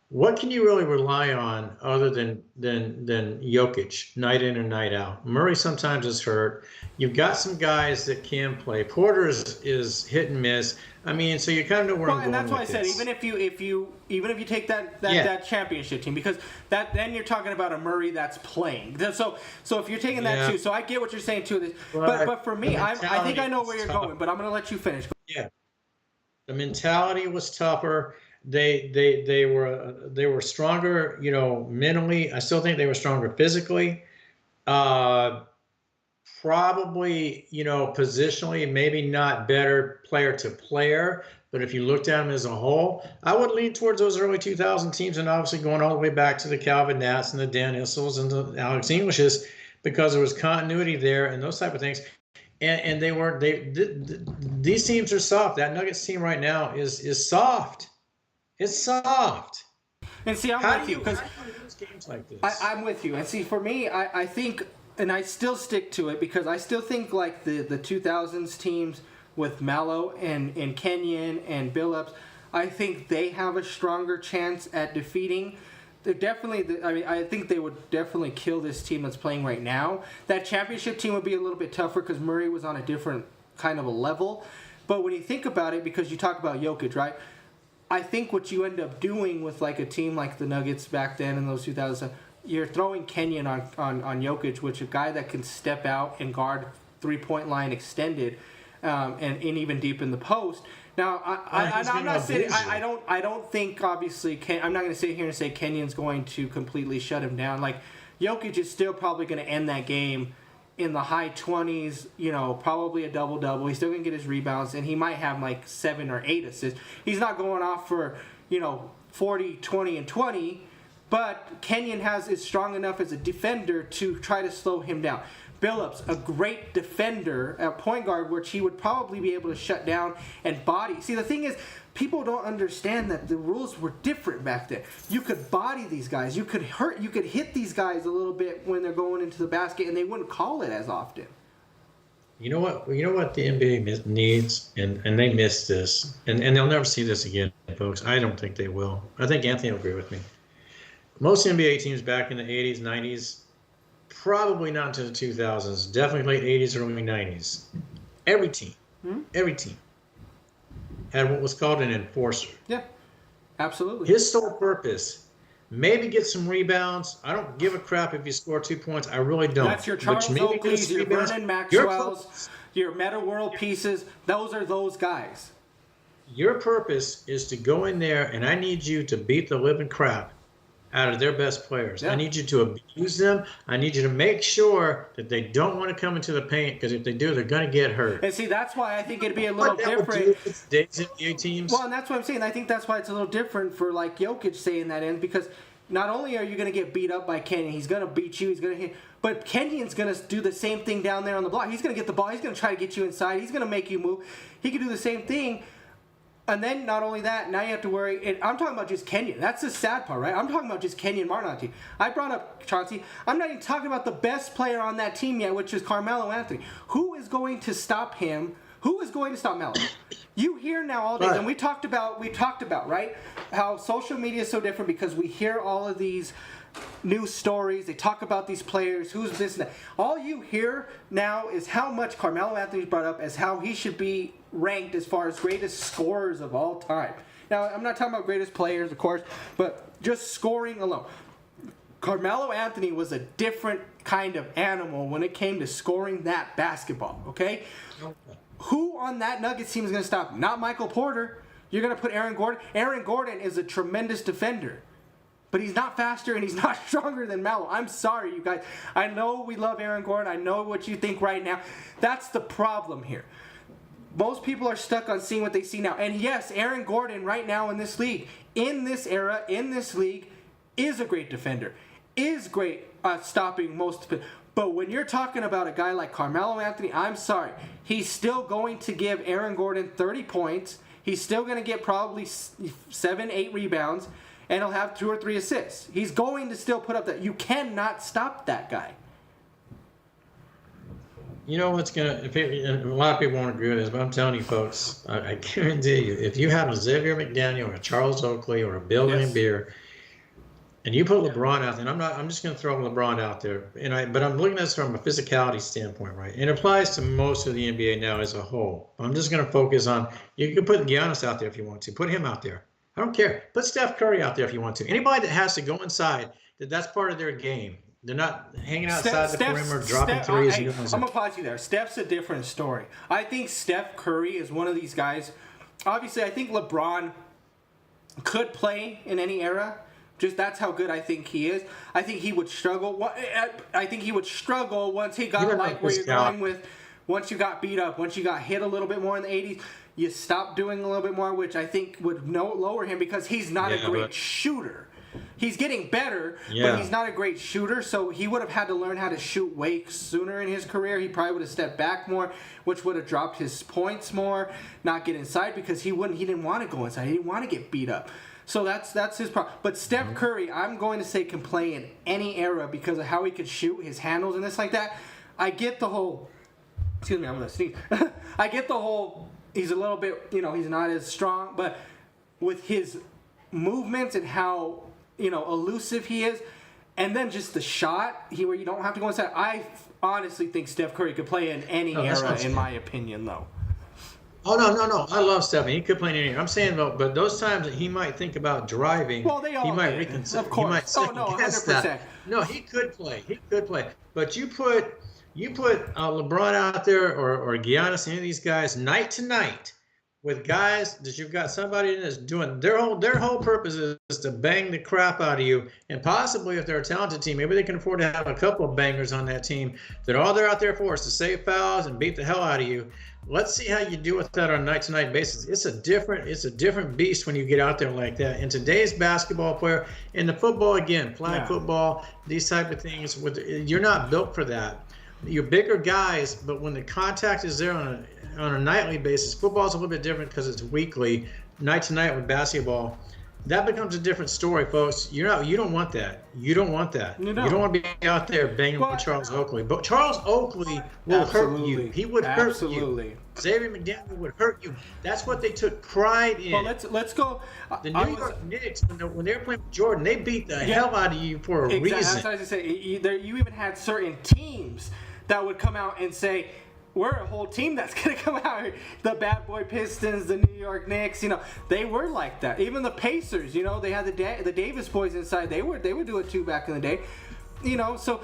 what can you really rely on other than Jokic, night in and night out? Murray sometimes is hurt. You've got some guys that can play. Porter is hit and miss. I mean, so you kind of know where I'm going. And that's why I said, this. even if you take that championship team, because then you're talking about a Murray that's playing. So if you're taking that too, so I get what you're saying too. But for me, I think I know where you're going. But I'm going to let you finish. Yeah, the mentality was tougher. They were stronger, mentally. I still think they were stronger physically. Probably, positionally, maybe not better player to player, but if you looked at them as a whole, I would lean towards those early 2000 teams, and obviously going all the way back to the Calvin Nats and the Dan Issels and the Alex Englishes, because there was continuity there and those type of things. And these teams are soft. That Nuggets team right now is soft. It's soft. And see, I'm with you, because games like this. I'm with you. And see, for me, I think, and I still stick to it, because I still think like the 2000s teams with Melo and Kenyon and Billups, I think they have a stronger chance at defeating. They're definitely, I think they would definitely kill this team that's playing right now. That championship team would be a little bit tougher because Murray was on a different kind of a level. But when you think about it, because you talk about Jokic, right? I think what you end up doing with like a team like the Nuggets back then in those 2000s, you're throwing Kenyon on Jokic, which a guy that can step out and guard three-point line extended, and even deep in the post. Now, I'm not saying I don't think, obviously, I'm not going to sit here and say Kenyon's going to completely shut him down. Like, Jokic is still probably going to end that game in the high 20s, probably a double-double. He's still going to get his rebounds, and he might have like 7 or 8 assists. He's not going off for, 40, 20, and 20, but Kenyon is strong enough as a defender to try to slow him down. Billups, a great defender at point guard, which he would probably be able to shut down and body. See, the thing is, people don't understand that the rules were different back then. You could body these guys. You could hit these guys a little bit when they're going into the basket, and they wouldn't call it as often. You know what the NBA needs, and they miss this, and they'll never see this again, folks. I don't think they will. I think Anthony will agree with me. Most NBA teams back in the 80s, 90s, probably not into the 2000s, definitely late 80s, early 90s. Every team had what was called an enforcer. Yeah, absolutely. His sole purpose, maybe get some rebounds. I don't give a crap if you score 2 points. I really don't. That's your Charles Oakleys, your Vernon Maxwell's, your Metta World Pieces. Those are those guys. Your purpose is to go in there, and I need you to beat the living crap out of their best players. Yeah. I need you to abuse them. I need you to make sure that they don't want to come into the paint, because if they do, they're going to get hurt. And see, that's why I think it'd be a little different. Today's NBA teams. Well, and that's what I'm saying. I think that's why it's a little different for like Jokic saying that in, because not only are you going to get beat up by Kenyon, he's going to beat you, he's going to hit, but Kenyon's going to do the same thing down there on the block. He's going to get the ball. He's going to try to get you inside. He's going to make you move. He can do the same thing And then not only that, now you have to worry. And I'm talking about just Kenyon. That's the sad part, right? I'm talking about just Kenyon Martin on the team. I brought up Chauncey. I'm not even talking about the best player on that team yet, which is Carmelo Anthony. Who is going to stop him? Who is going to stop Melo? You hear now all day, and we talked about, right, how social media is so different because we hear all of these news stories. They talk about these players, who's this and that. All you hear now is how much Carmelo Anthony's brought up as how he should be ranked as far as greatest scorers of all time. Now, I'm not talking about greatest players, of course, but just scoring alone. Carmelo Anthony was a different kind of animal when it came to scoring that basketball, okay? Who on that Nuggets team is going to stop him? Not Michael Porter. You're going to put Aaron Gordon. Aaron Gordon is a tremendous defender. But he's not faster and he's not stronger than Melo. I'm sorry, you guys. I know we love Aaron Gordon. I know what you think right now. That's the problem here. Most people are stuck on seeing what they see now. And yes, Aaron Gordon right now in this league, in this era, in this league, is a great defender. Is great stopping most. But when you're talking about a guy like Carmelo Anthony, I'm sorry. He's still going to give Aaron Gordon 30 points. He's still going to get probably 7-8 rebounds. And he'll have 2 or 3 assists. He's going to still put up that. You cannot stop that guy. You know what's going to, a lot of people won't agree with this, but I'm telling you folks, I guarantee you, if you have a Xavier McDaniel or a Charles Oakley or a Bill Laimbeer, and you put LeBron out there, and I'm just going to throw LeBron out there, but I'm looking at this from a physicality standpoint, right? It applies to most of the NBA now as a whole. I'm just going to focus on, you can put Giannis out there if you want to. Put him out there. I don't care. Put Steph Curry out there if you want to. Anybody that has to go inside, that's part of their game. They're not hanging outside the perimeter, dropping threes. I'm going to pause you there. Steph's a different story. I think Steph Curry is one of these guys. Obviously, I think LeBron could play in any era. Just that's how good I think he is. I think he would struggle. I think he would struggle once he got like where you're going with. Once you got beat up, once you got hit a little bit more in the 80s, you stopped doing a little bit more, which I think would lower him because he's not a great shooter. He's getting better, but he's not a great shooter, so he would have had to learn how to shoot way sooner in his career. He probably would have stepped back more, which would have dropped his points more, not get inside because he didn't want to go inside. He didn't want to get beat up. So that's his problem. But Steph Curry, I'm going to say, can play in any era because of how he could shoot, his handles and this like that. I get the whole... Excuse me, I'm going to sneeze. I get the whole... He's a little bit, he's not as strong, but with his movements and how, elusive he is, and then just the shot, where you don't have to go inside. I honestly think Steph Curry could play in any era, in my opinion, though. Oh, no. I love Steph. He could play in any era. I'm saying, but those times that he might think about driving, he might reconsider. Of course. He might second guess 100%. that. No, he could play. But you put LeBron out there or Giannis, any of these guys, night to night, with guys that you've got somebody that's doing their whole purpose is to bang the crap out of you, and possibly if they're a talented team, maybe they can afford to have a couple of bangers on that team that all they're out there for is to save fouls and beat the hell out of you. Let's see how you do with that on a night-to-night basis. It's a different beast when you get out there like that. In today's basketball player, in the football again, flag football, these type of things, you're not built for that. You're bigger guys, but when the contact is there on a nightly basis, football's a little bit different because it's weekly. Night to night with basketball, that becomes a different story, folks. You don't want that. You don't want that. You don't want to be out there banging with Charles Oakley. But Charles Oakley will hurt you. He would hurt you. Xavier McDaniel would hurt you. That's what they took pride in. Well, let's go. The New York Knicks, when they were playing with Jordan, they beat the hell out of you for a reason. That's what I was going to say. You even had certain teams that would come out and say, we're a whole team that's going to come out here. The Bad Boy Pistons, the New York Knicks, they were like that. Even the Pacers, they had the Davis boys inside. They would do it too back in the day. So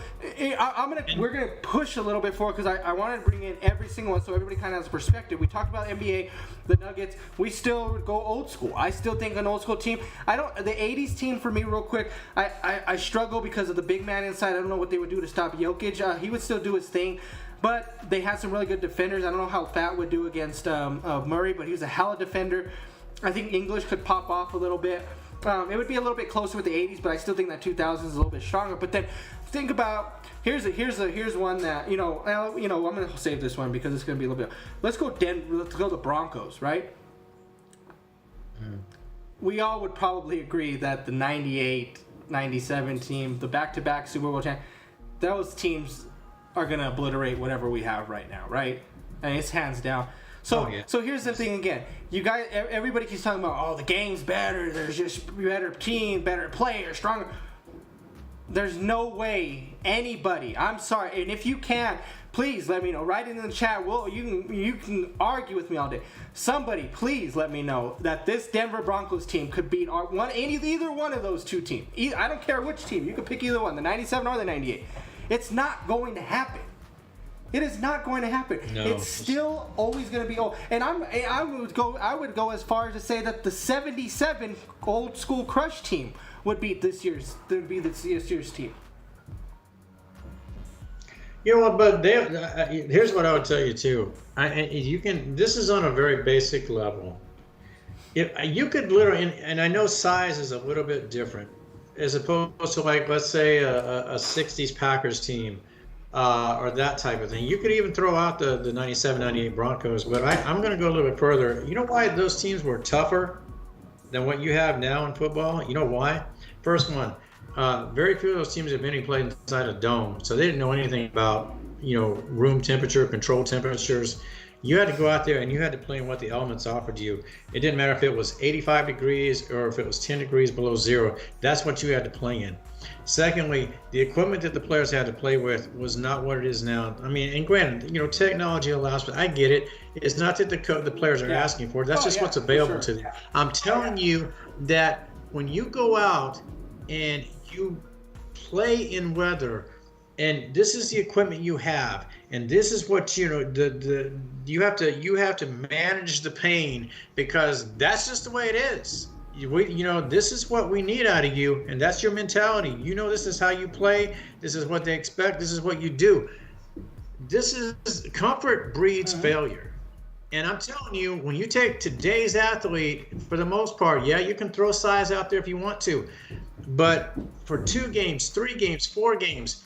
we're gonna push a little bit forward because I wanted to bring in every single one so everybody kind of has a perspective. We talked about NBA, the Nuggets. We still go old school. I still think an old school team. The '80s team for me, real quick. I struggle because of the big man inside. I don't know what they would do to stop Jokic. He would still do his thing. But they had some really good defenders. I don't know how Fat would do against Murray, but he was a hella defender. I think English could pop off a little bit. It would be a little bit closer with the 80s, but I still think that 2000s is a little bit stronger. But then think about here's one that I'm gonna save this one because it's gonna be a little bit. Let's go the Broncos, right? we all would probably agree that the 98, 97 team, the back-to-back Super Bowl champ, those teams are going to obliterate whatever we have right now, right? And it's hands down. So, so here's the thing again. You guys, everybody keeps talking about, oh, the game's better. There's just better team, better players, stronger. There's no way anybody. I'm sorry, and if you can, please let me know. Write it in the chat. Well, you can argue with me all day. Somebody, please let me know that this Denver Broncos team could beat either one of those two teams. I don't care which team. You can pick either one, the 97 or the 98. It's not going to happen. It is not going to happen. No. It's still always going to be old. And I would go as far as to say that the 77 old school Crush team would be this year's team. You know what? But here's what I would tell you too. This is on a very basic level. If you could literally, and I know size is a little bit different, as opposed to like let's say a 60s Packers team. Or that type of thing. You could even throw out the 97, 98 Broncos, but I'm going to go a little bit further. You know why those teams were tougher than what you have now in football? You know why? First one, very few of those teams have been played inside a dome, so they didn't know anything about, room temperature, controlled temperatures. You had to go out there and you had to play in what the elements offered you. It didn't matter if it was 85 degrees or if it was 10 degrees below zero. That's what you had to play in. Secondly, the equipment that the players had to play with was not what it is now. I mean, and granted, technology allows, but I get it. It's not that the players are asking for it. That's just what's available to them. Yeah. I'm telling you that when you go out and you play in weather, and this is the equipment you have, and this is what you have to manage the pain, because that's just the way it is. This is what we need out of you, and that's your mentality. This is how you play. This is what they expect. This is what you do. This is comfort breeds failure. And I'm telling you, when you take today's athlete, for the most part, yeah, you can throw size out there if you want to, but for 2 games, 3 games, 4 games,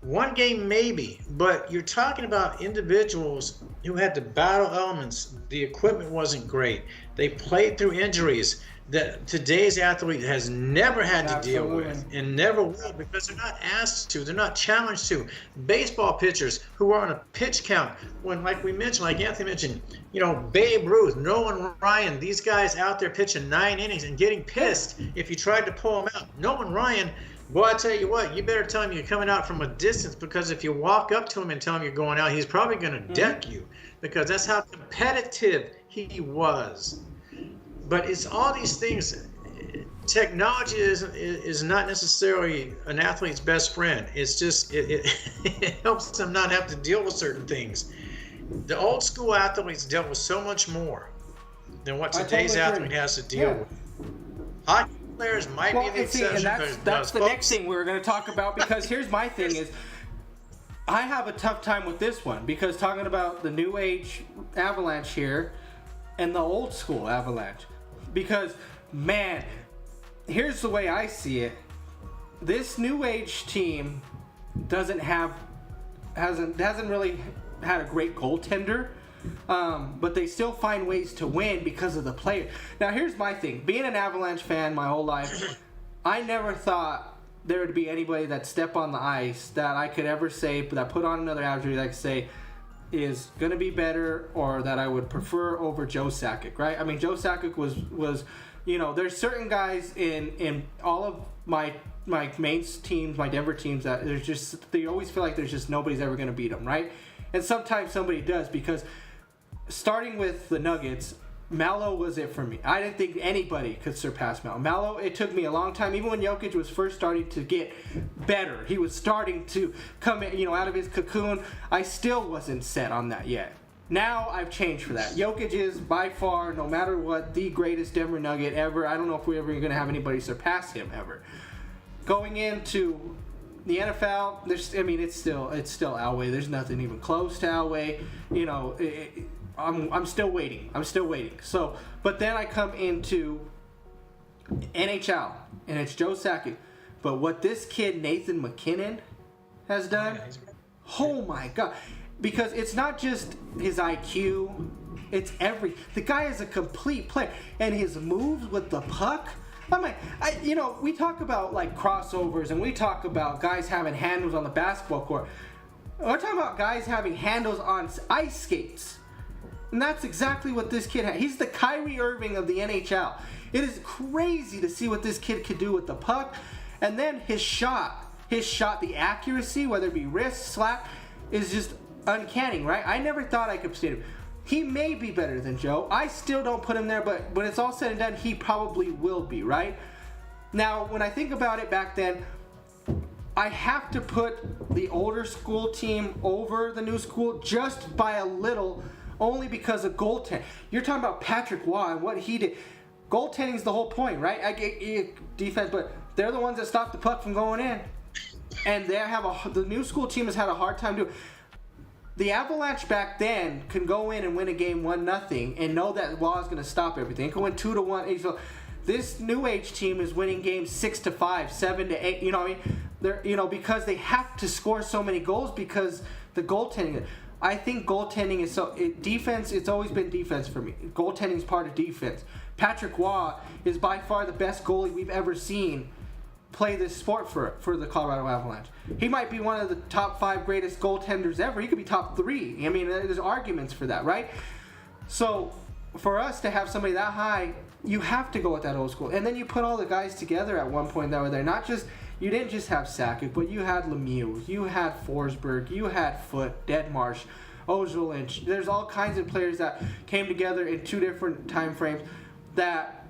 1 game maybe, but you're talking about individuals who had to battle elements. The equipment wasn't great. They played through injuries that today's athlete has never had to deal with and never will, because they're not asked to, they're not challenged to. Baseball pitchers who are on a pitch count, when, like we mentioned, like Anthony mentioned, Babe Ruth, Nolan Ryan, these guys out there pitching 9 innings and getting pissed if you tried to pull them out. Nolan Ryan, boy, I tell you what, you better tell him you're coming out from a distance, because if you walk up to him and tell him you're going out, he's probably going to deck you, because that's how competitive he was. But it's all these things. Technology is not necessarily an athlete's best friend. It's just it helps them not have to deal with certain things. The old school athletes dealt with so much more than what today's athlete has to deal with. Hockey players might be the exception. And that's the next thing we're going to talk about, because here's my thing is, I have a tough time with this one, because talking about the new age Avalanche here and the old school Avalanche. Because, man, here's the way I see it. This new age team hasn't really had a great goaltender, but they still find ways to win because of the player. Now, here's my thing. Being an Avalanche fan my whole life, I never thought there would be anybody that step on the ice that I could ever say, that put on another average that I could say is going to be better, or that I would prefer over Joe Sakic, right? I mean, Joe Sakic was there's certain guys in all of my main teams, my Denver teams, that they always feel like there's just nobody's ever going to beat them, right? And sometimes somebody does, because starting with the Nuggets, Melo was it for me. I didn't think anybody could surpass Melo. Melo, it took me a long time. Even when Jokic was first starting to get better, he was starting to come out of his cocoon, I still wasn't set on that yet. Now I've changed for that. Jokic is by far, no matter what, the greatest Denver Nugget ever. I don't know if we're ever going to have anybody surpass him ever. Going into the NFL, it's still Elway. There's nothing even close to Elway. I'm still waiting. So, but then I come into NHL, and it's Joe Sakic. But what this kid, Nathan McKinnon, has done, oh my God. Because it's not just his IQ, It's the guy is a complete player, and his moves with the puck. We talk about like crossovers, and we talk about guys having handles on the basketball court. We're talking about guys having handles on ice skates. And that's exactly what this kid had. He's the Kyrie Irving of the NHL. It is crazy to see what this kid could do with the puck. And then his shot, the accuracy, whether it be wrist, slap, is just uncanny, right? I never thought I could see him. He may be better than Joe. I still don't put him there, but when it's all said and done, he probably will be, right? Now, when I think about it back then, I have to put the older school team over the new school just by a little, only because of goaltending. You're talking about Patrick Waugh and what he did. Goaltending is the whole point, right? I get defense, but they're the ones that stop the puck from going in. And the new school team has had a hard time doing it. The Avalanche back then can go in and win a game 1-0 and know that Waugh is going to stop everything. It can win 2-1. So this new age team is winning games 6-5, 7-8. You know what I mean? Because they have to score so many goals because the goaltending. I think goaltending is defense. It's always been defense for me. Goaltending is part of defense. Patrick Waugh is by far the best goalie we've ever seen play this sport for the Colorado Avalanche. He might be one of the top 5 greatest goaltenders ever. He could be top 3. I mean, there's arguments for that, right? So for us to have somebody that high, you have to go with that old school. And then you put all the guys together at one point that were there. You didn't just have Sakic, but you had Lemieux, you had Forsberg, you had Foote, Deadmarsh, Ozil. There's all kinds of players that came together in 2 different time frames that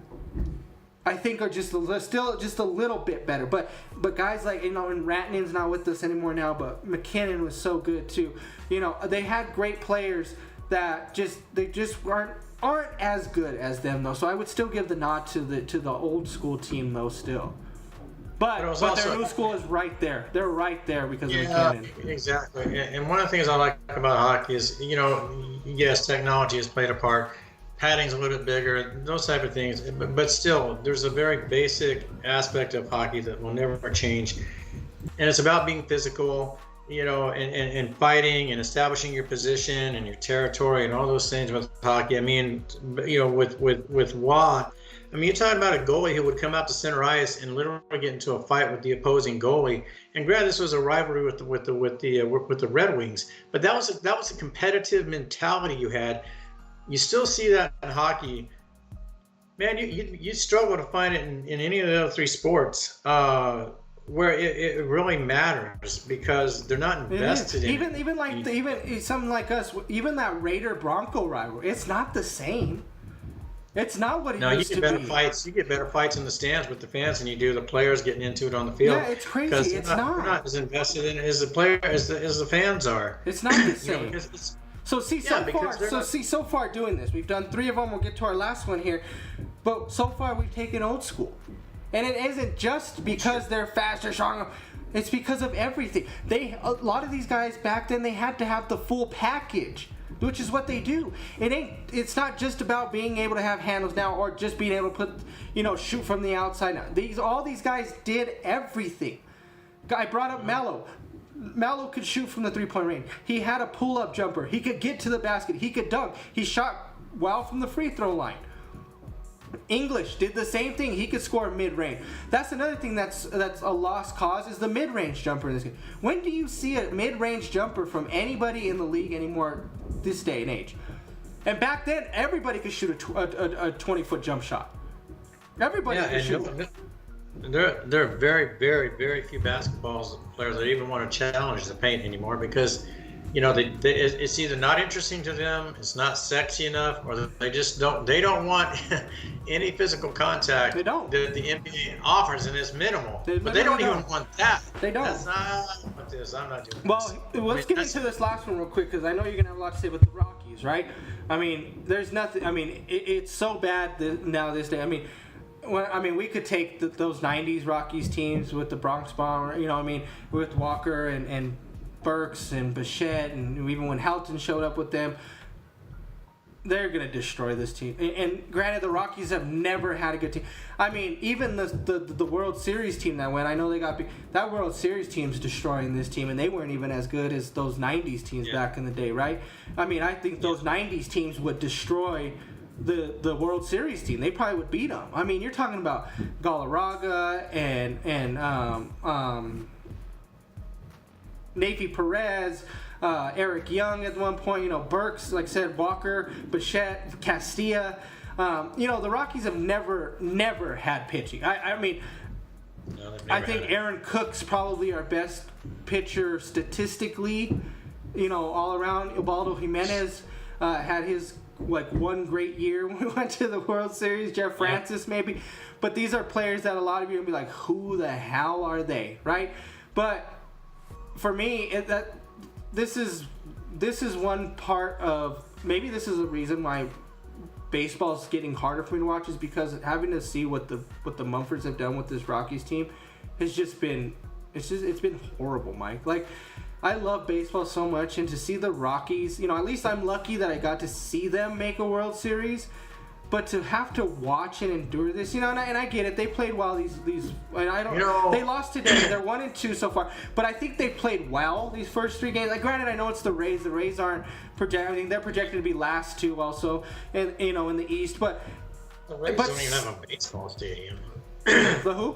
I think are still just a little bit better. But guys like, and Rantanen's not with us anymore now, but McKinnon was so good too. They had great players that they just aren't as good as them though. So I would still give the nod to the old school team though still. But their new school is right there. They're right there because of McKinnon. Exactly. And one of the things I like about hockey is, yes, technology has played a part. Padding's a little bit bigger, those type of things. But still, there's a very basic aspect of hockey that will never change. And it's about being physical, and fighting and establishing your position and your territory and all those things with hockey. I mean, with Waugh, you're talking about a goalie who would come out to center ice and literally get into a fight with the opposing goalie. And granted, this was a rivalry with the Red Wings, but that was a competitive mentality you had. You still see that in hockey, man. You struggle to find it in any of the other 3 sports where it really matters because they're not invested in it. Even something like us, even that Raider Bronco rivalry, it's not the same. It's not what it used to be. You get better fights in the stands with the fans than you do the players getting into it on the field. Yeah, it's crazy. It's not. They're not as invested in it as the player as the fans are. It's not the same. So far doing this, we've done 3 of them. We'll get to our last one here, but so far we've taken old school, and it isn't just because they're faster, stronger. It's because of everything. A lot of these guys back then, they had to have the full package, which is what they do. It's not just about being able to have handles now or just being able to shoot from the outside now. All these guys did everything. I brought up Melo. Melo could shoot from the 3-point range. He had a pull-up jumper. He could get to the basket. He could dunk. He shot well from the free throw line. English did the same thing. He could score mid-range. That's another thing that's a lost cause is the mid-range jumper in this game. When do you see a mid-range jumper from anybody in the league anymore this day and age? And back then, everybody could shoot a 20-foot jump shot. Everybody could shoot. There are very, very, very few basketball players that even want to challenge the paint anymore because, it's either not interesting to them, it's not sexy enough, or they just don't want any physical contact. They don't. That the NBA offers, and it's minimal. But they don't even want that. They don't. That's not what this. I'm not doing this. Well, let's get into this last one real quick because I know you're going to have a lot to say with the Rockies, right? There's nothing. It's so bad now this day. We could take those 90s Rockies teams with the Bronx Bomber, with Walker and Burks and Bichette, and even when Helton showed up with them. they're going to destroy this team. And granted, the Rockies have never had a good team. I mean, even the World Series team that went, I know they got that World Series team's destroying this team, and they weren't even as good as those 90s teams back in the day, right? I mean, I think those 90s teams would destroy the World Series team. They probably would beat them. I mean, you're talking about Galarraga and Navy Perez, Eric Young at one point, you know, Burks, like I said, Walker, Bichette, Castilla. You know, the Rockies have never had pitching. I mean, I think Aaron Cook's probably our best pitcher statistically, you know, all around. Ubaldo Jimenez had his, like, one great year when we went to the World Series. Jeff Francis maybe. But these are players that a lot of you are going to be like, who the hell are they, right? But for me, this is one part of, maybe this is a reason why baseball is getting harder for me to watch, is because having to see what the Mumfords have done with this Rockies team has just been, it's been horrible, Mike. Like, I love baseball so much, and to see the Rockies, you know, at least I'm lucky that I got to see them make a World Series. But to have to watch and endure this, you know, and I get it. They played well. These, and I don't. You know, they lost today. They're 1-2 so far. But I think they played well these first 3 games. Like, granted, I know it's the Rays. The Rays aren't projecting. They're projected to be last 2 also, and you know, in the East. But the Rays don't even have a baseball stadium. The who?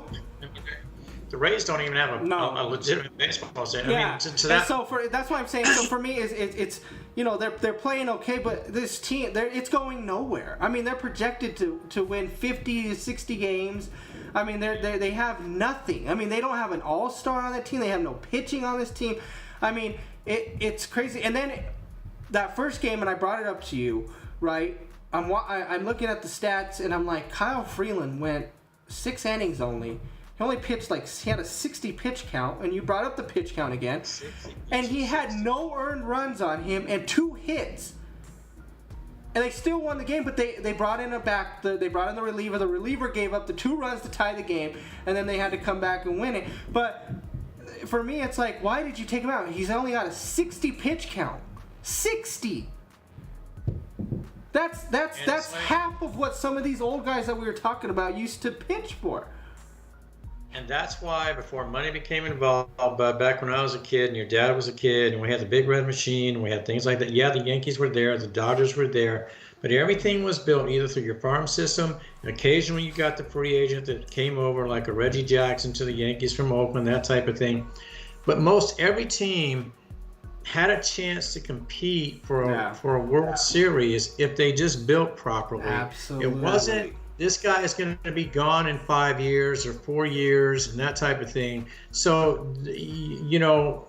The Rays don't even have a legitimate baseball stadium. Yeah. I mean, to that. And so that's why I'm saying. So for me, it's you know, they're playing okay, but this team, it's going nowhere. I mean, they're projected to win 50 to 60 games. I mean, they have nothing. I mean, they don't have an all-star on that team. They have no pitching on this team. I mean, it's crazy. And then that first game, and I brought it up to you, right? I'm looking at the stats, and I'm like, Kyle Freeland went 6 innings only. He only pitched, like, he had a 60 pitch count, and you brought up the pitch count again. And he had no earned runs on him and 2 hits. And they still won the game, but they brought in they brought in the reliever. The reliever gave up the 2 runs to tie the game, and then they had to come back and win it. But for me, it's like, why did you take him out? He's only got a 60 pitch count. 60. That's like, half of what some of these old guys that we were talking about used to pitch for. And that's why, before money became involved, back when I was a kid and your dad was a kid, and we had the Big Red Machine, we had things like that. Yeah, the Yankees were there, the Dodgers were there, but everything was built either through your farm system, and occasionally you got the free agent that came over, like a Reggie Jackson to the Yankees from Oakland, that type of thing. But most every team had a chance to compete for a World Series if they just built properly. Absolutely. It wasn't, this guy is going to be gone in 5 years or 4 years and that type of thing. So, you know,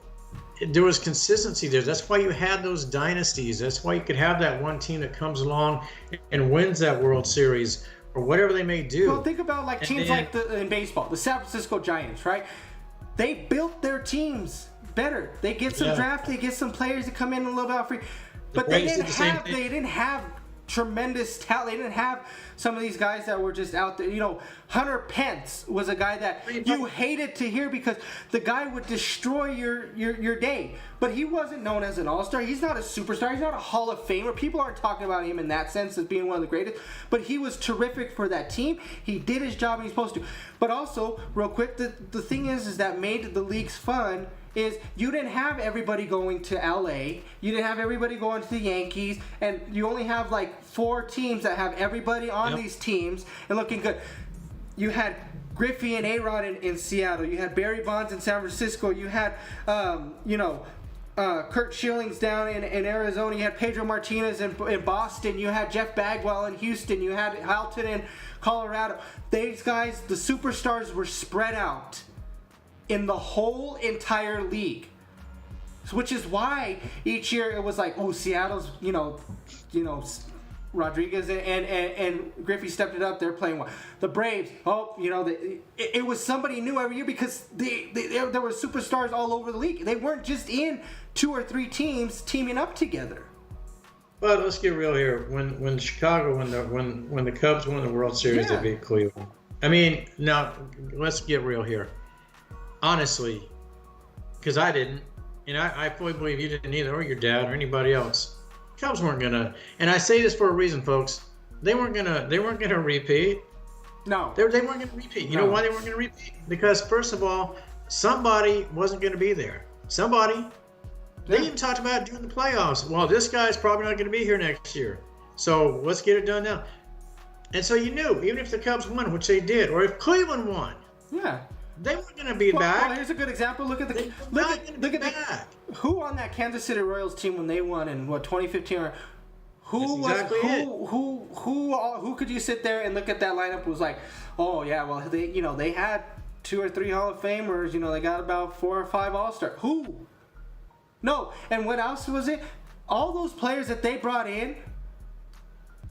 there was consistency there. That's why you had those dynasties. That's why you could have that one team that comes along and wins that World Series or whatever they may do. Well, think about like teams like in baseball, the San Francisco Giants, right? They built their teams better. They get some draft, they get some players that come in a little bit free. But they didn't have tremendous talent. They didn't have some of these guys that were just out there. You know, Hunter Pence was a guy that you hated to hear because the guy would destroy your day. But he wasn't known as an all-star. He's not a superstar. He's not a Hall of Famer. People aren't talking about him in that sense as being one of the greatest. But he was terrific for that team. He did his job and he's supposed to. But also, real quick, the thing is that made the leagues fun is you didn't have everybody going to LA, you didn't have everybody going to the Yankees, and you only have like 4 teams that have everybody on these teams and looking good. You had Griffey and A-Rod in Seattle, you had Barry Bonds in San Francisco, you had Kurt Schillings down in Arizona, you had Pedro Martinez in Boston, you had Jeff Bagwell in Houston, you had Halton in Colorado. These guys, the superstars, were spread out in the whole entire league, which is why each year it was like, oh, Seattle's, you know, Rodriguez and Griffey stepped it up. They're playing well. The Braves, it was somebody new every year because there were superstars all over the league. They weren't just in 2 or 3 teams teaming up together. But let's get real here. When Chicago, when the Cubs won the World Series, they beat Cleveland. I mean, now let's get real here. Honestly, because I didn't, and I fully believe you didn't either, or your dad, or anybody else. Cubs weren't gonna, and I say this for a reason, folks. They weren't gonna repeat. No. They weren't gonna repeat. You know why they weren't gonna repeat? Because first of all, somebody wasn't gonna be there. Somebody. They even talked about it during the playoffs. Well, this guy's probably not gonna be here next year, so let's get it done now. And so you knew, even if the Cubs won, which they did, or if Cleveland won, Yeah. they weren't gonna be back. Well, here's a good example. Look at who on that Kansas City Royals team when they won in 2015 or who That's was exactly who could you sit there and look at that lineup was like, oh yeah, well they had 2 or 3 Hall of Famers, they got about 4 or 5 All-Star. Who? No, and what else was it? All those players that they brought in,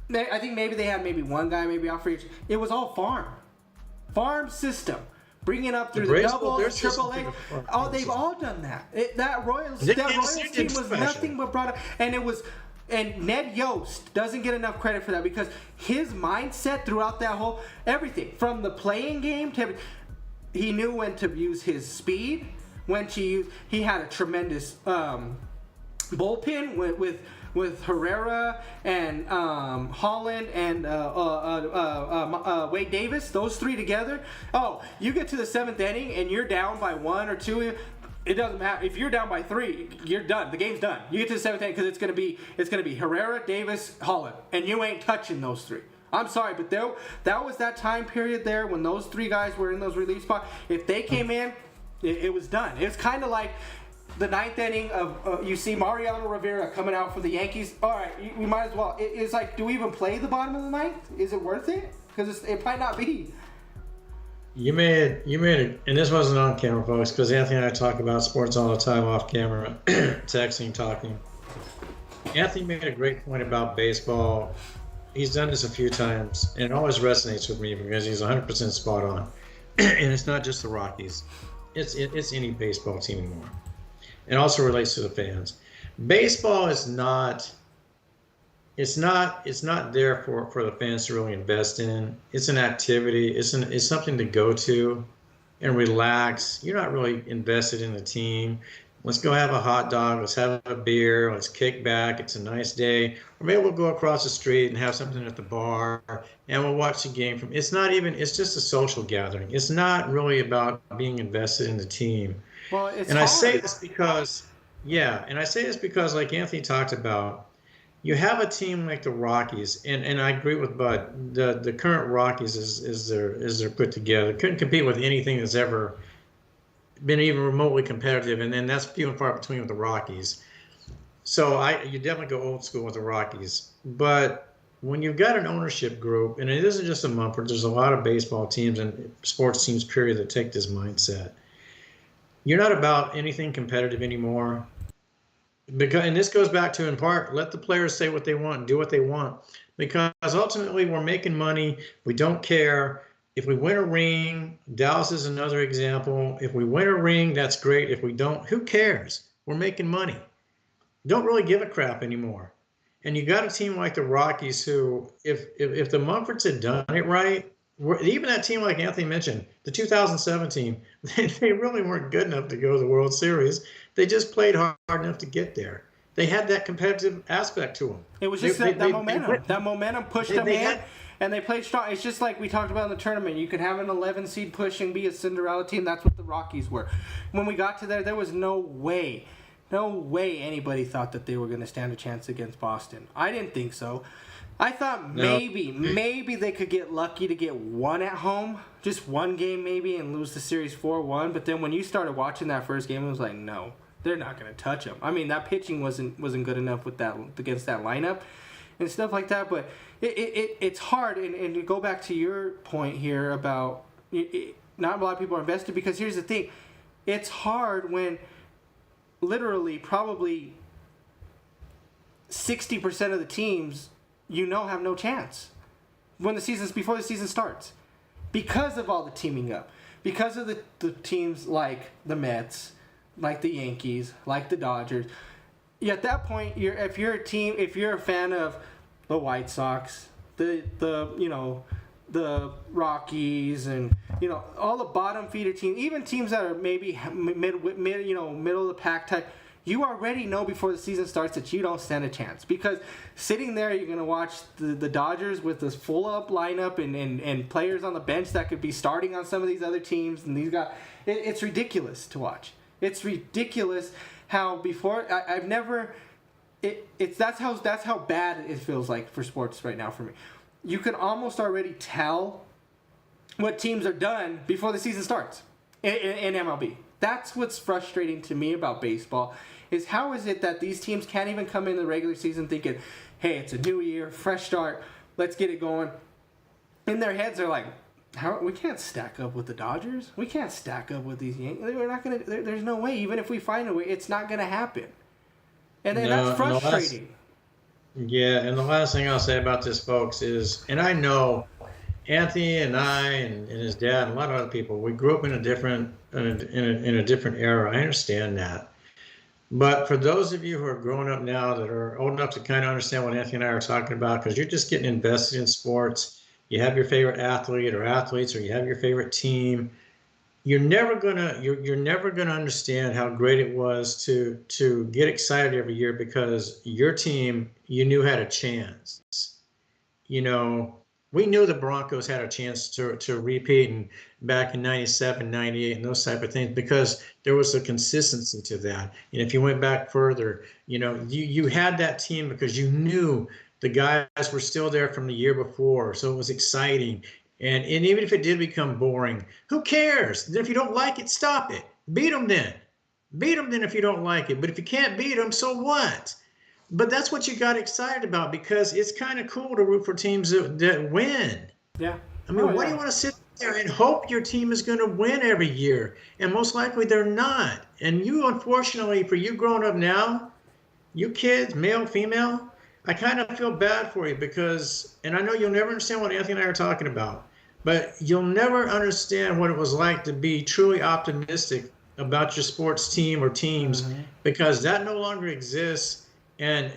I think maybe they had one guy maybe off for each. It was all farm system. Bringing up through the doubles, triple A. Oh, they've all done that. That Royals team was nothing but brought up, and Ned Yost doesn't get enough credit for that because his mindset throughout that whole everything from the playing game to he knew when to use his speed, when to use. He had a tremendous bullpen with Herrera and Holland and Wade Davis, those 3 together. Oh, you get to the 7th inning and you're down by 1 or 2. It doesn't matter if you're down by 3. You're done. The game's done. You get to the 7th inning because it's gonna be Herrera, Davis, Holland, and you ain't touching those 3. I'm sorry, but that was that time period there when those 3 guys were in those relief spots. If they came in, it was done. It's kind of like the 9th inning of you see Mariano Rivera coming out for the Yankees. All right, we might as well. It's like, do we even play the bottom of the 9th? Is it worth it? Because it might not be. You made it, and this wasn't on camera, folks, because Anthony and I talk about sports all the time off camera, texting, talking. Anthony made a great point about baseball. He's done this a few times, and it always resonates with me because he's 100% spot on. And it's not just the Rockies; it's any baseball team anymore. It also relates to the fans. Baseball is not. It's not there for the fans to really invest in. It's an activity. It's something to go to and relax. You're not really invested in the team. Let's go have a hot dog. Let's have a beer. Let's kick back. It's a nice day. Or maybe we'll go across the street and have something at the bar and we'll watch the game from. It's just a social gathering. It's not really about being invested in the team. Well, it's and hard. I say this because, like Anthony talked about, you have a team like the Rockies, and I agree with Bud. The current Rockies is they're put together. Couldn't compete with anything that's ever been even remotely competitive, and then that's few and far between with the Rockies. So you definitely go old school with the Rockies. But when you've got an ownership group, and it isn't just a Mumford, there's a lot of baseball teams and sports teams, period, that take this mindset. You're not about anything competitive anymore. And this goes back to, in part, let the players say what they want and do what they want. Because ultimately, we're making money. We don't care. If we win a ring, Dallas is another example. If we win a ring, that's great. If we don't, who cares? We're making money. Don't really give a crap anymore. And you got a team like the Rockies who, if the Mumfords had done it right, even that team like Anthony mentioned, the 2007 team, they really weren't good enough to go to the World Series. They just played hard enough to get there. They had that competitive aspect to them. It was just that momentum. That momentum pushed them in, and they played strong. It's just like we talked about in the tournament. You could have an 11 seed push and be a Cinderella team. That's what the Rockies were. When we got to there was no way anybody thought that they were going to stand a chance against Boston. I didn't think so. I thought maybe they could get lucky to get one at home, just one game maybe, and lose the series 4-1. But then when you started watching that first game, it was like, no, they're not going to touch them. I mean, that pitching wasn't good enough with that against that lineup and stuff like that. But it's hard. And to go back to your point here about not a lot of people are invested, because here's the thing. It's hard when literally probably 60% of the teams have no chance before the season starts, because of all the teaming up, because of the teams like the Mets, like the Yankees, like the Dodgers. At that point, if you're a fan of the White Sox, the Rockies, and all the bottom feeder teams, even teams that are maybe middle of the pack type, you already know before the season starts that you don't stand a chance. Because sitting there, you're going to watch the Dodgers with this full-up lineup and players on the bench that could be starting on some of these other teams. And these guys, it's ridiculous to watch. It's ridiculous how before I've never. That's how bad it feels like for sports right now for me. You can almost already tell what teams are done before the season starts in MLB. That's what's frustrating to me about baseball, is how is it that these teams can't even come in the regular season thinking, hey, it's a new year, fresh start, let's get it going. In their heads, they're like, we can't stack up with the Dodgers. We can't stack up with these Yankees. We're not gonna. There's no way. Even if we find a way, it's not gonna happen. And then that's frustrating. And the last thing I'll say about this, folks, is, and I know Anthony and I and his dad and a lot of other people, we grew up in a different era. I understand that. But for those of you who are growing up now that are old enough to kind of understand what Anthony and I are talking about, because you're just getting invested in sports, you have your favorite athlete or athletes, or you have your favorite team, you're never gonna understand how great it was to get excited every year because your team you knew had a chance. You know, we knew the Broncos had a chance to repeat and back in 97, 98 and those type of things because there was a consistency to that. And if you went back further, you know, you had that team because you knew the guys were still there from the year before. So it was exciting. And even if it did become boring, who cares? If you don't like it, stop it. Beat them then. Beat them then if you don't like it. But if you can't beat them, so what? But that's what you got excited about because it's kind of cool to root for teams that win. Yeah. I mean, why do you want to sit there and hope your team is going to win every year? And most likely they're not. And you, unfortunately, for you growing up now, you kids, male, female, I kind of feel bad for you because, and I know you'll never understand what Anthony and I are talking about, but you'll never understand what it was like to be truly optimistic about your sports team or teams because that no longer exists. And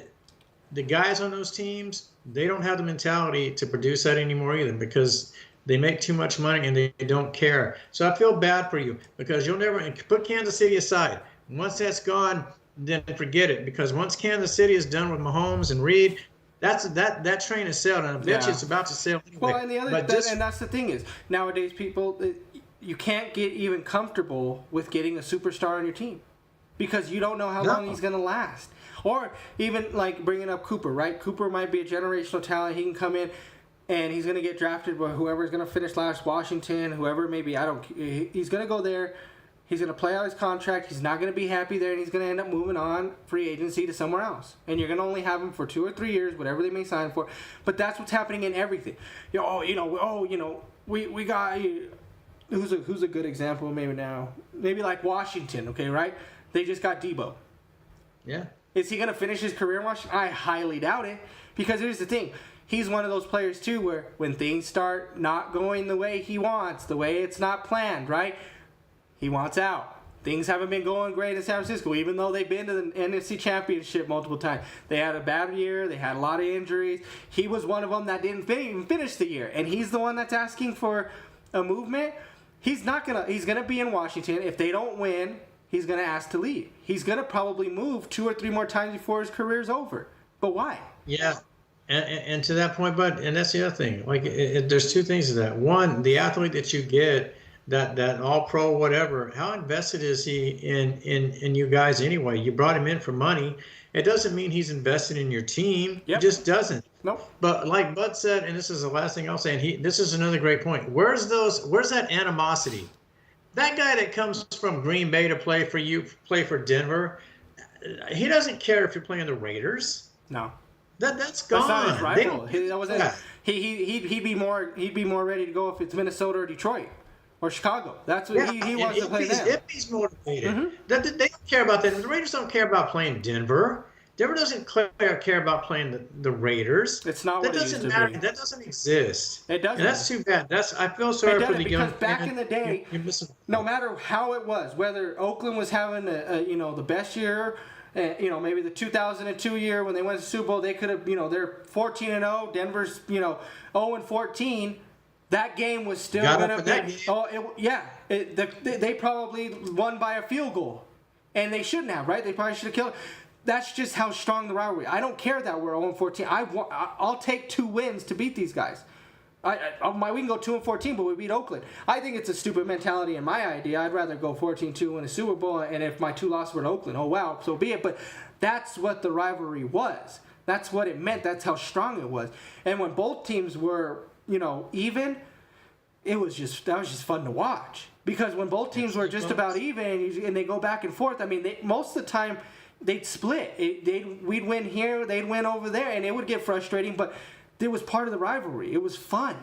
the guys on those teams, they don't have the mentality to produce that anymore either because they make too much money and they don't care. So I feel bad for you because you'll never put Kansas City aside. Once that's gone, then forget it because once Kansas City is done with Mahomes and Reed, that train is sailed, and I bet you it's about to sail anyway. Well, and that's the thing is nowadays people, you can't get even comfortable with getting a superstar on your team because you don't know how long he's going to last. Or even like bringing up Cooper, right? Cooper might be a generational talent. He can come in and he's going to get drafted by whoever's going to finish last, Washington, whoever maybe. He's going to go there. He's going to play out his contract. He's not going to be happy there, and he's going to end up moving on free agency to somewhere else. And you're going to only have him for 2 or 3 years, whatever they may sign for. But that's what's happening in everything. We got who's a good example maybe now? Maybe like Washington, okay, right? They just got Debo. Yeah. Is he going to finish his career in Washington? I highly doubt it. Because here's the thing. He's one of those players, too, where when things start not going the way he wants, the way it's not planned, right? He wants out. Things haven't been going great in San Francisco, even though they've been to the NFC Championship multiple times. They had a bad year. They had a lot of injuries. He was one of them that didn't even finish the year. And he's the one that's asking for a movement. He's gonna be in Washington. If they don't win, he's gonna ask to leave. He's gonna probably move 2 or 3 more times before his career's over. But why? Yeah. And to that point, Bud, and that's the other thing. Like, there's 2 things to that. One, the athlete that you get, that all-pro whatever, how invested is he in you guys anyway? You brought him in for money. It doesn't mean he's invested in your team. Yep. It just doesn't. Nope. But like Bud said, and this is the last thing I'll say, and this is another great point. Where's that animosity? That guy that comes from Green Bay to play for Denver, he doesn't care if you're playing the Raiders. No. That's gone. That's not his rival. He'd be more ready to go if it's Minnesota or Detroit or Chicago. That's what he wants to play there. If he's motivated. They don't care about that. The Raiders don't care about playing Denver. Denver doesn't care about playing the Raiders. It's not what it used to be. That doesn't exist. It doesn't. And that's too bad. I feel sorry for the young. Because back in the day, no matter how it was, whether Oakland was having the best year, maybe the 2002 year when they went to the Super Bowl, they could have, they're 14-0. Denver's 0-14. That game was still going to be. They probably won by a field goal. And they shouldn't have, right? They probably should have killed. That's just how strong the rivalry. I don't care that we're 0-14. I'll take 2 wins to beat these guys. We can go 2-14, but we beat Oakland. I think it's a stupid mentality in my idea. I'd rather go 14-2 win a Super Bowl, and if my 2 losses were to Oakland, oh wow, so be it. But that's what the rivalry was. That's what it meant. That's how strong it was. And when both teams were, even, that was just fun to watch. Because when both teams were just about even and they go back and forth, I mean, most of the time they'd split. We'd win here, they'd win over there, and it would get frustrating. But it was part of the rivalry. It was fun.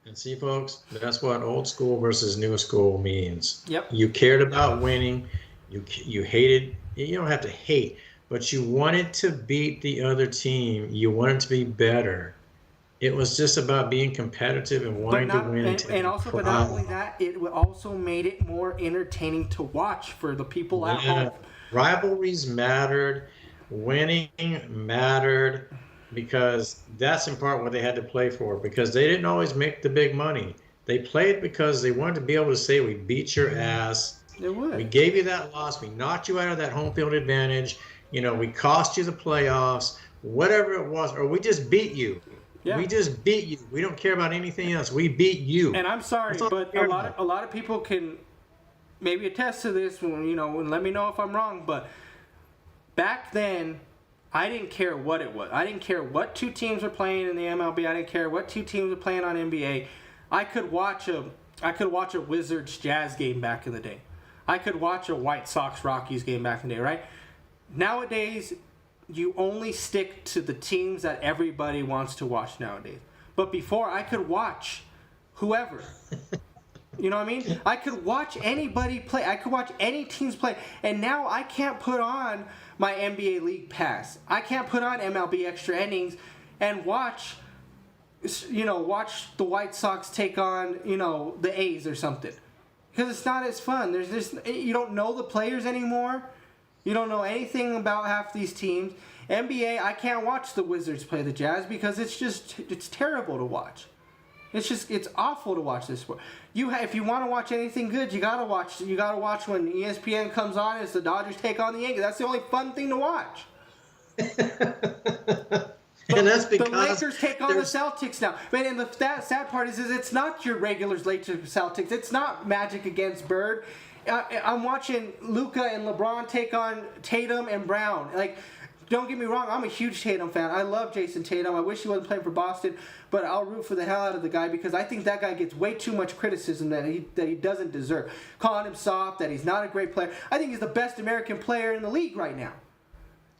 And see, folks, that's what old school versus new school means. Yep. You cared about winning. You hated. You don't have to hate, but you wanted to beat the other team. You wanted to be better. It was just about being competitive and wanting to win. And also, but not only that, it also made it more entertaining to watch for the people at home. Rivalries mattered. Winning mattered. Because that's in part what they had to play for, because they didn't always make the big money. They played because they wanted to be able to say, we beat your ass. We gave you that loss. We knocked you out of that home field advantage. We cost you the playoffs, whatever it was, or we just beat you. Yeah. We just beat you. We don't care about anything else. We beat you. And I'm sorry, but a lot of people can maybe attest to this, and let me know if I'm wrong, but back then, I didn't care what it was. I didn't care what 2 teams were playing in the MLB. I didn't care what 2 teams were playing on NBA. I could watch a Wizards Jazz game back in the day. I could watch a White Sox Rockies game back in the day, right? Nowadays, you only stick to the teams that everybody wants to watch nowadays. But before, I could watch whoever. You know what I mean? I could watch anybody play. I could watch any teams play. And now I can't put on my NBA League Pass. I can't put on MLB Extra Innings and watch the White Sox take on, the A's or something. Because it's not as fun. You don't know the players anymore. You don't know anything about half these teams. NBA, I can't watch the Wizards play the Jazz because it's terrible to watch. It's awful to watch this sport. If you want to watch anything good, you gotta watch when ESPN comes on as the Dodgers take on the Yankees. That's the only fun thing to watch. And that's because the Lakers take on the Celtics now. Man, and the sad part is it's not your regulars Lakers Celtics. It's not Magic against Bird. I'm watching Luka and LeBron take on Tatum and Brown. Don't get me wrong, I'm a huge Tatum fan. I love Jason Tatum. I wish he wasn't playing for Boston, but I'll root for the hell out of the guy because I think that guy gets way too much criticism that he doesn't deserve. Calling him soft, that he's not a great player. I think he's the best American player in the league right now.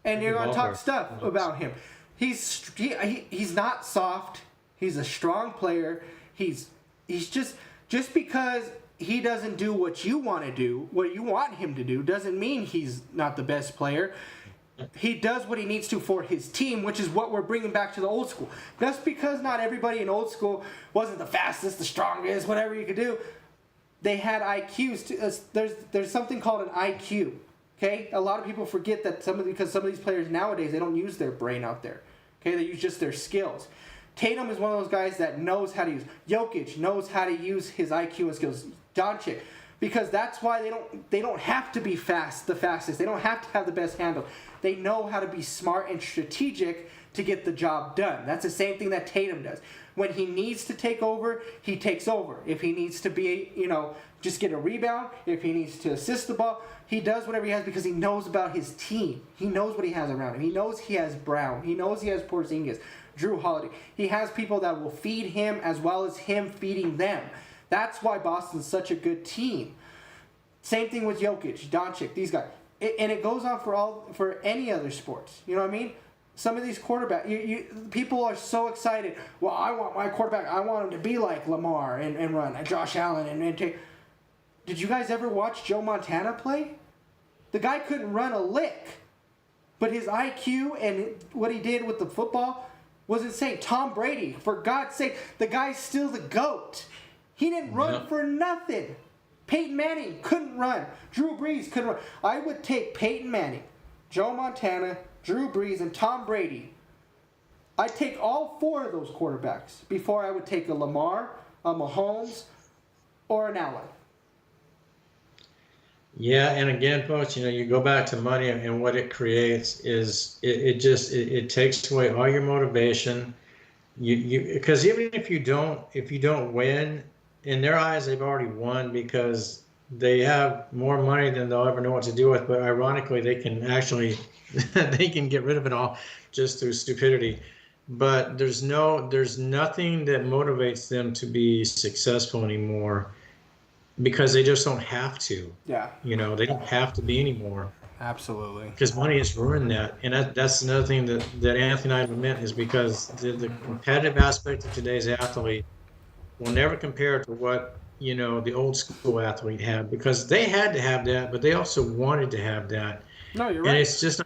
And you're going to talk stuff about him. He's not soft. He's a strong player. He's just because he doesn't do what you want to do, what you want him to do, doesn't mean he's not the best player. He does what he needs to for his team, which is what we're bringing back to the old school. Just because not everybody in old school wasn't the fastest, the strongest, whatever you could do, they had IQs. There's something called an IQ. Okay, a lot of people forget that because some of these players nowadays they don't use their brain out there. Okay, they use just their skills. Tatum is one of those guys that knows how to use. Jokic knows how to use his IQ and skills. Doncic, because that's why they don't have to be the fastest. They don't have to have the best handle. They know how to be smart and strategic to get the job done. That's the same thing that Tatum does. When he needs to take over, he takes over. If he needs to be, just get a rebound, if he needs to assist the ball, he does whatever he has because he knows about his team. He knows what he has around him. He knows he has Brown. He knows he has Porzingis, Jrue Holiday. He has people that will feed him as well as him feeding them. That's why Boston's such a good team. Same thing with Jokic, Doncic, these guys. And it goes on for any other sports. You know what I mean? Some of these quarterbacks, people are so excited. Well, I want my quarterback. I want him to be like Lamar and run, and Josh Allen and take. Did you guys ever watch Joe Montana play? The guy couldn't run a lick, but his IQ and what he did with the football was insane. Tom Brady, for God's sake, the guy's still the GOAT. He didn't run for nothing. Peyton Manning couldn't run. Drew Brees couldn't run. I would take Peyton Manning, Joe Montana, Drew Brees, and Tom Brady. I'd take all 4 of those quarterbacks before I would take a Lamar, a Mahomes, or an Allen. Yeah, and again, folks, you go back to money and what it creates is it takes away all your motivation. You because even if you don't win, in their eyes they've already won because they have more money than they'll ever know what to do with. But ironically, they can actually they can get rid of it all just through stupidity. But there's nothing that motivates them to be successful anymore because they just don't have to. Yeah, They don't have to be anymore absolutely. because money has ruined that. And that's another thing that Anthony and I lament is because the competitive aspect of today's athlete will never compare to what, the old school athlete had because they had to have that, but they also wanted to have that. No, you're And right.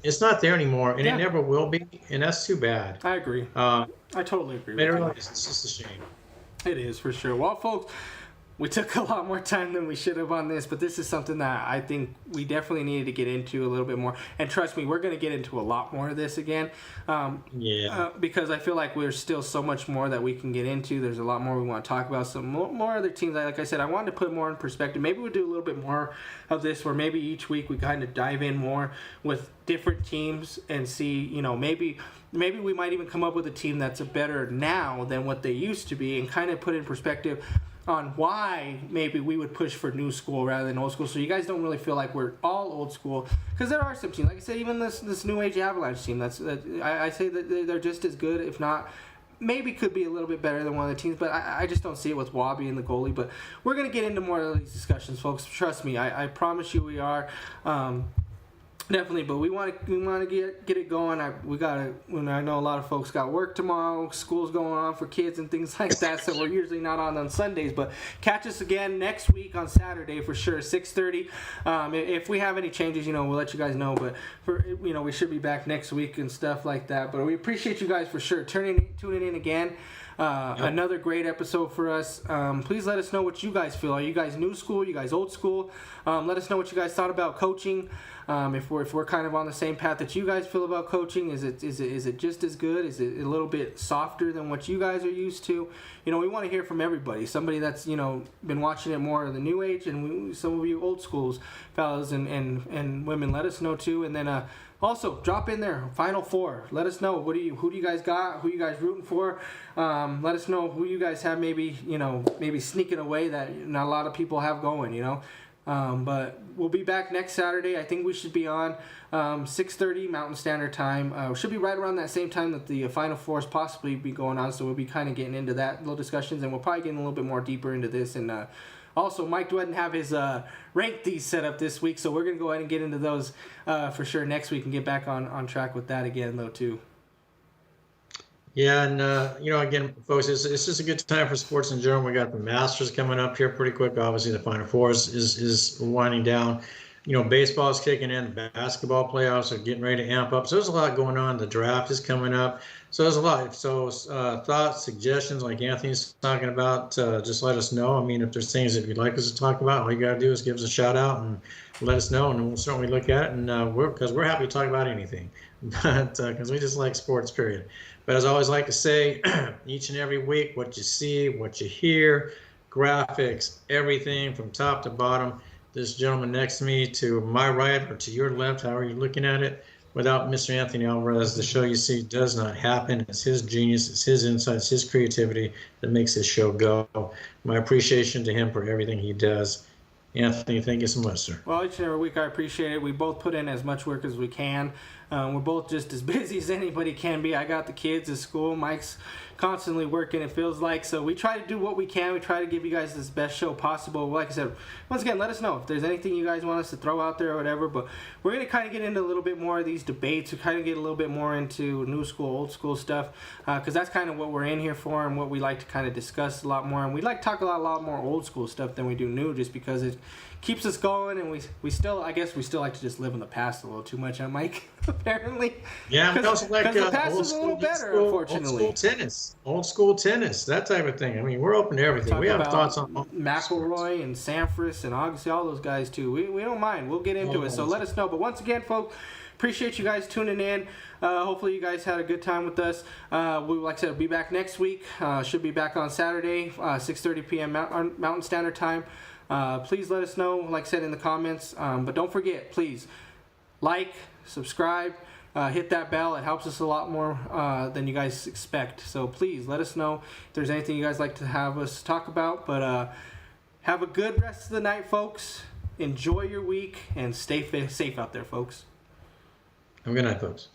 it's not there anymore, and Yeah. it never will be. And that's too bad. I agree. Uh, I totally agree but it with you. really is. It's just a shame. It is for sure. Well, folks, we took a lot more time than we should have on this, but this is something that I think we definitely needed to get into a little bit more. And trust me, we're going to get into a lot more of this again. Yeah. Because I feel like there's still so much more that we can get into. There's a lot more we want to talk about. Some more other teams. Like I said, I wanted to put more in perspective. Maybe we'll do a little bit more of this where maybe each week we kind of dive in more with different teams and see, maybe we might even come up with a team that's better now than what they used to be and kind of put in perspective on why maybe we would push for new school rather than old school, so you guys don't really feel like we're all old school. Because there are some teams, like I said, even this New Age Avalanche team. I say that they're just as good, if not, maybe could be a little bit better than one of the teams. But I just don't see it with Wabi and the goalie. But we're gonna get into more of these discussions, folks. Trust me, I promise you we are. Definitely, but we want to get it going. I know a lot of folks got work tomorrow, school's going on for kids and things like that, so we're usually not on Sundays. But catch us again next week on Saturday for sure, 6:30. If we have any changes, we'll let you guys know. But we should be back next week and stuff like that. But we appreciate you guys for sure tuning in again. Another great episode for us. Please let us know what you guys feel. Are you guys new school? You guys old school? Let us know what you guys thought about coaching. If we're kind of on the same path that you guys feel about coaching, is it just as good? Is it a little bit softer than what you guys are used to? We want to hear from everybody. Somebody that's been watching it more of the new age, and some of you old schools fellas and women, let us know too. And then also drop in there Final Four. Let us know who do you guys got? Who you guys rooting for? Let us know who you guys have maybe sneaking away that not a lot of people have going. But we'll be back next Saturday. I think we should be on 6:30 Mountain Standard Time. We should be right around that same time that the Final Fours possibly be going on. So we'll be kind of getting into that little discussions, and we'll probably get a little bit more deeper into this. And also, Mike doesn't have his rank these set up this week, so we're gonna go ahead and get into those for sure next week and get back on track with that again, though, too. Yeah, and again, folks, it's just a good time for sports in general. We got the Masters coming up here pretty quick. Obviously, the Final Four is winding down. Baseball is kicking in. The basketball playoffs are getting ready to amp up. So there's a lot going on. The draft is coming up. So there's a lot. So thoughts, suggestions, like Anthony's talking about, just let us know. I mean, if there's things that you'd like us to talk about, all you got to do is give us a shout out and let us know, and we'll certainly look at it. And we're happy to talk about anything, but because we just like sports, period. But as I always like to say, each and every week, what you see, what you hear, graphics, everything from top to bottom. This gentleman next to me, to my right or to your left, however you're looking at it, without Mr. Anthony Alvarez, the show you see does not happen. It's his genius, it's his insights, his creativity that makes this show go. My appreciation to him for everything he does. Anthony, thank you so much, sir. Well, each and every week I appreciate it. We both put in as much work as we can. We're both just as busy as anybody can be. I got the kids at school. Mike's constantly working, it feels like. So we try to do what we can. We try to give you guys this best show possible. Like I said, once again, let us know if there's anything you guys want us to throw out there or whatever. But we're going to kind of get into a little bit more of these debates. We kind of get a little bit more into new school, old school stuff, because that's kind of what we're in here for and what we like to kind of discuss a lot more. And we like to talk a lot more old school stuff than we do new, just because it keeps us going, and we still like to just live in the past a little too much, huh, Mike? Apparently. Yeah, we also like the past is a little better, unfortunately. Old school tennis, that type of thing. I mean, we're open to everything. We have thoughts on McElroy and Sampras and obviously all those guys too. We don't mind. We'll get into it. So let us know. But once again, folks, appreciate you guys tuning in. Hopefully you guys had a good time with us. We, like I said, will be back next week. Should be back on Saturday, 6:30 p.m. Mountain Standard Time. please let us know, like I said, in the comments. But don't forget, please, like, subscribe, hit that bell. It helps us a lot more than you guys expect. So please let us know if there's anything you guys like to have us talk about. But have a good rest of the night, folks. Enjoy your week and stay safe out there, folks. Have a good night, folks.